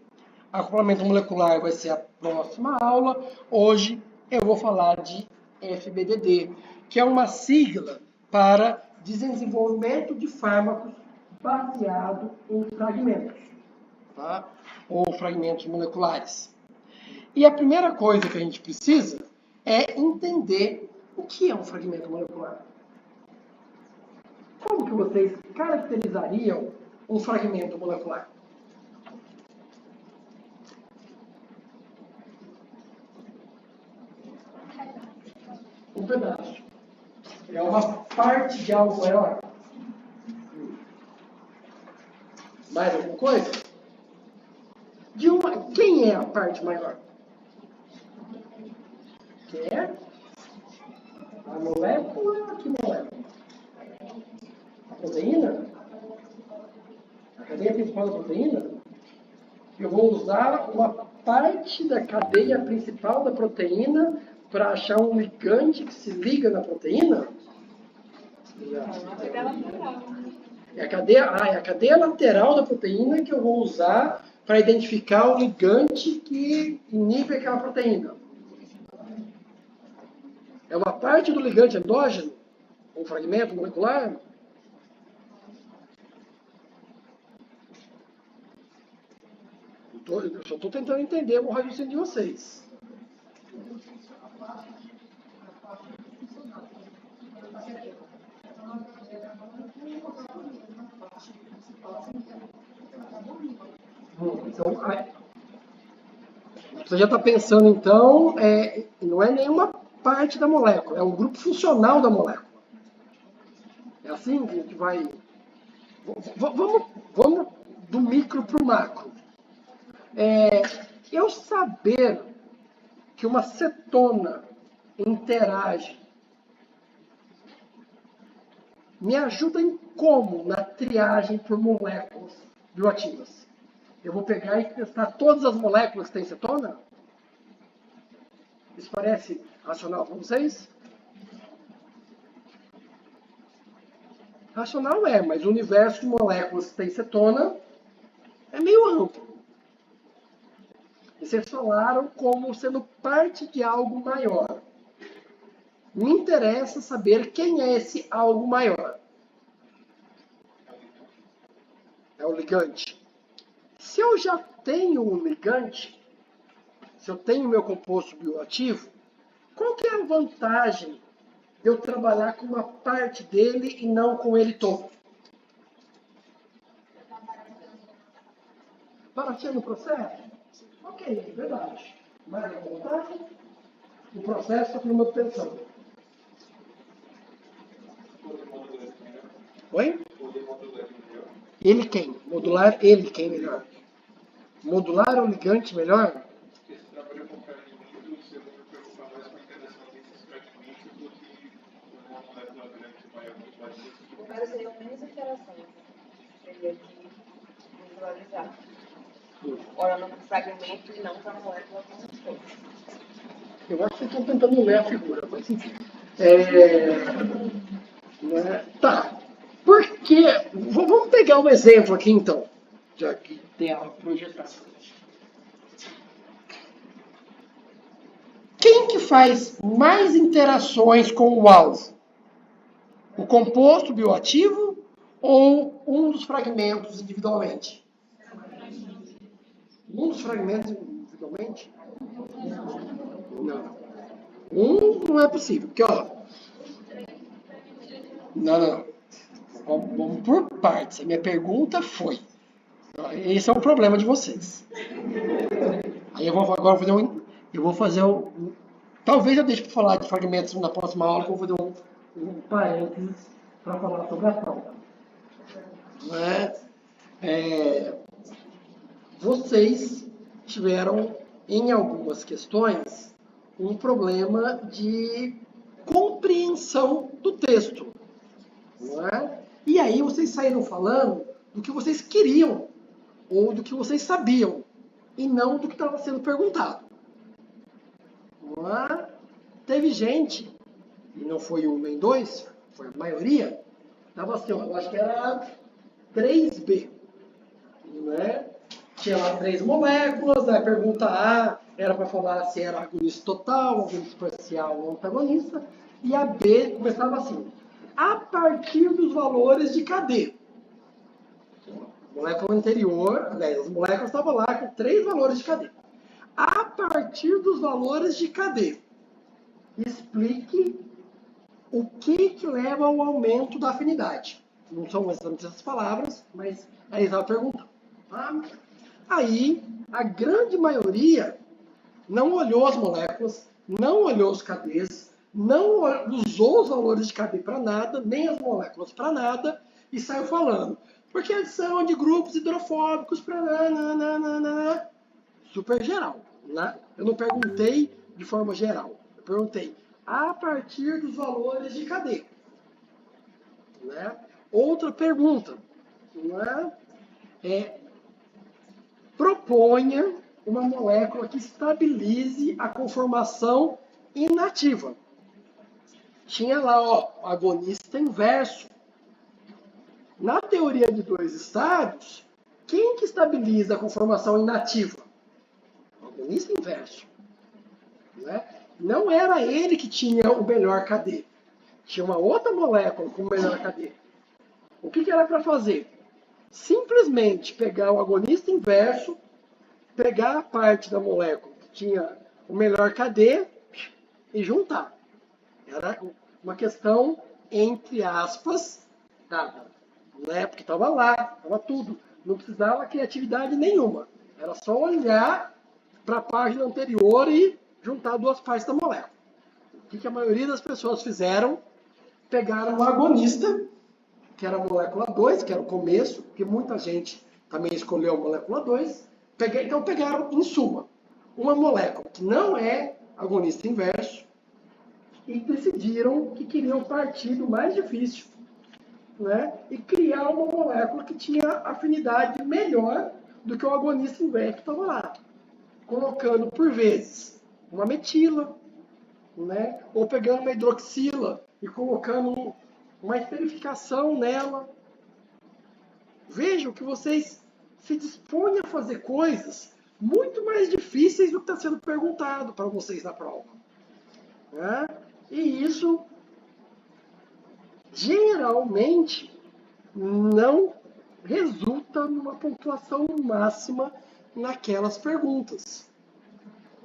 Acoplamento molecular vai ser a próxima aula. Hoje eu vou falar de FBDD, que é uma sigla para desenvolvimento de fármacos baseado em fragmentos, tá? Ou fragmentos moleculares. E a primeira coisa que a gente precisa é entender o que é um fragmento molecular. Como que vocês caracterizariam um fragmento molecular? Um pedaço. É uma parte de algo maior. Mais alguma coisa? Quem é a parte maior? Que é a molécula? Que molécula? A proteína? A cadeia principal da proteína? Eu vou usar uma parte da cadeia principal da proteína para achar um ligante que se liga na proteína? É a cadeia lateral da proteína que eu vou usar para identificar o ligante que inibe aquela proteína. É uma parte do ligante endógeno? Um fragmento molecular? Eu só estou tentando entender o raciocínio de vocês. Então, você já está pensando, então, não é nenhuma parte da molécula, é um grupo funcional da molécula. É assim que a gente vai... Vamos do micro para o macro. Eu saber que uma cetona interage me ajuda em como na triagem por moléculas bioativas? Eu vou pegar e testar todas as moléculas que tem cetona? Isso parece racional para vocês? Racional mas o universo de moléculas que tem cetona é meio amplo. E vocês falaram como sendo parte de algo maior. Me interessa saber quem é esse algo maior. É o ligante. Se eu já tenho um ligante, se eu tenho meu composto bioativo, qual que é a vantagem de eu trabalhar com uma parte dele e não com ele todo? Barateando o processo? Ok, verdade. Mais alguma vantagem? O processo está por manutenção. Oi? Ele quem? Modular ele quem melhor? Modular ou ligante melhor? O primeiro seria menos interações. Seria de visualizar. Ora, no fragmento e não para a molécula como um todo. Eu acho que vocês estão tentando ler a figura, mas enfim. Tá. Porque. Vamos pegar um exemplo aqui então. Já que tem a projeção. Quem que faz mais interações com o alvo? O composto bioativo ou um dos fragmentos individualmente? Um dos fragmentos individualmente? Não. Um não é possível, porque ó. Não. Vamos por partes. A minha pergunta foi. Esse é o problema de vocês. Aí eu vou agora fazer talvez eu deixe para falar de fragmentos na próxima aula, que eu vou fazer um parênteses para falar sobre a prova. Né? Vocês tiveram, em algumas questões, um problema de compreensão do texto. Não é? E aí vocês saíram falando do que vocês queriam ou do que vocês sabiam e não do que estava sendo perguntado. Não é? Teve gente, e não foi um nem dois, foi a maioria, estava assim, eu acho que era 3B. Né? Tinha lá 3 moléculas, a pergunta A era para falar se era agonista total, agonista parcial ou antagonista, e a B começava assim, a partir dos valores de KD. A molécula anterior, aliás, as moléculas estavam lá com 3 valores de KD. A partir dos valores de KD, explique o que leva ao aumento da afinidade. Não são exatamente essas palavras, mas aí estava perguntando. Tá? Aí, a grande maioria não olhou as moléculas, não olhou os KDs, não usou os valores de KD para nada, nem as moléculas para nada, e saiu falando. Porque adição de grupos hidrofóbicos para super geral. Né? Eu não perguntei de forma geral. Eu perguntei a partir dos valores de KD. Né? Outra pergunta. Né? Proponha uma molécula que estabilize a conformação inativa. Tinha lá, ó, agonista inverso. Na teoria de 2 estados, quem que estabiliza a conformação inativa? O agonista inverso. Né? Não era ele que tinha o melhor KD. Tinha uma outra molécula com o melhor KD. O que era para fazer? Simplesmente pegar o agonista inverso, pegar a parte da molécula que tinha o melhor KD e juntar. Era uma questão, entre aspas, dada. Né? Porque estava lá, estava tudo. Não precisava criatividade nenhuma. Era só olhar para a página anterior e juntar 2 partes da molécula. O que a maioria das pessoas fizeram? Pegaram o agonista, que era a molécula 2, que era o começo, porque muita gente também escolheu a molécula 2. Então pegaram, em suma, uma molécula que não é agonista inverso e decidiram que queriam partir do mais difícil, né? E criar uma molécula que tinha afinidade melhor do que o agonista inverso que estava lá. Colocando, por vezes, uma metila, né? Ou pegando uma hidroxila e colocando uma esterificação nela. Vejam que vocês se dispõem a fazer coisas muito mais difíceis do que está sendo perguntado para vocês na prova. Né? E isso, geralmente, não resulta numa pontuação máxima naquelas perguntas.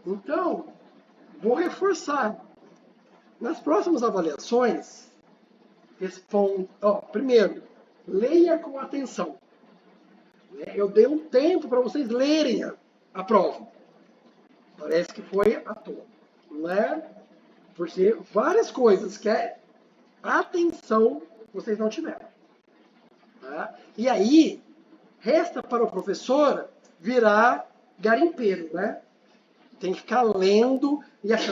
Então, vou reforçar. Nas próximas avaliações, primeiro, leia com atenção. Eu dei um tempo para vocês lerem a prova. Parece que foi à toa. Né? Porque várias coisas que atenção vocês não tiveram. Tá? E aí, resta para o professor virar garimpeiro. Né? Tem que ficar lendo e achando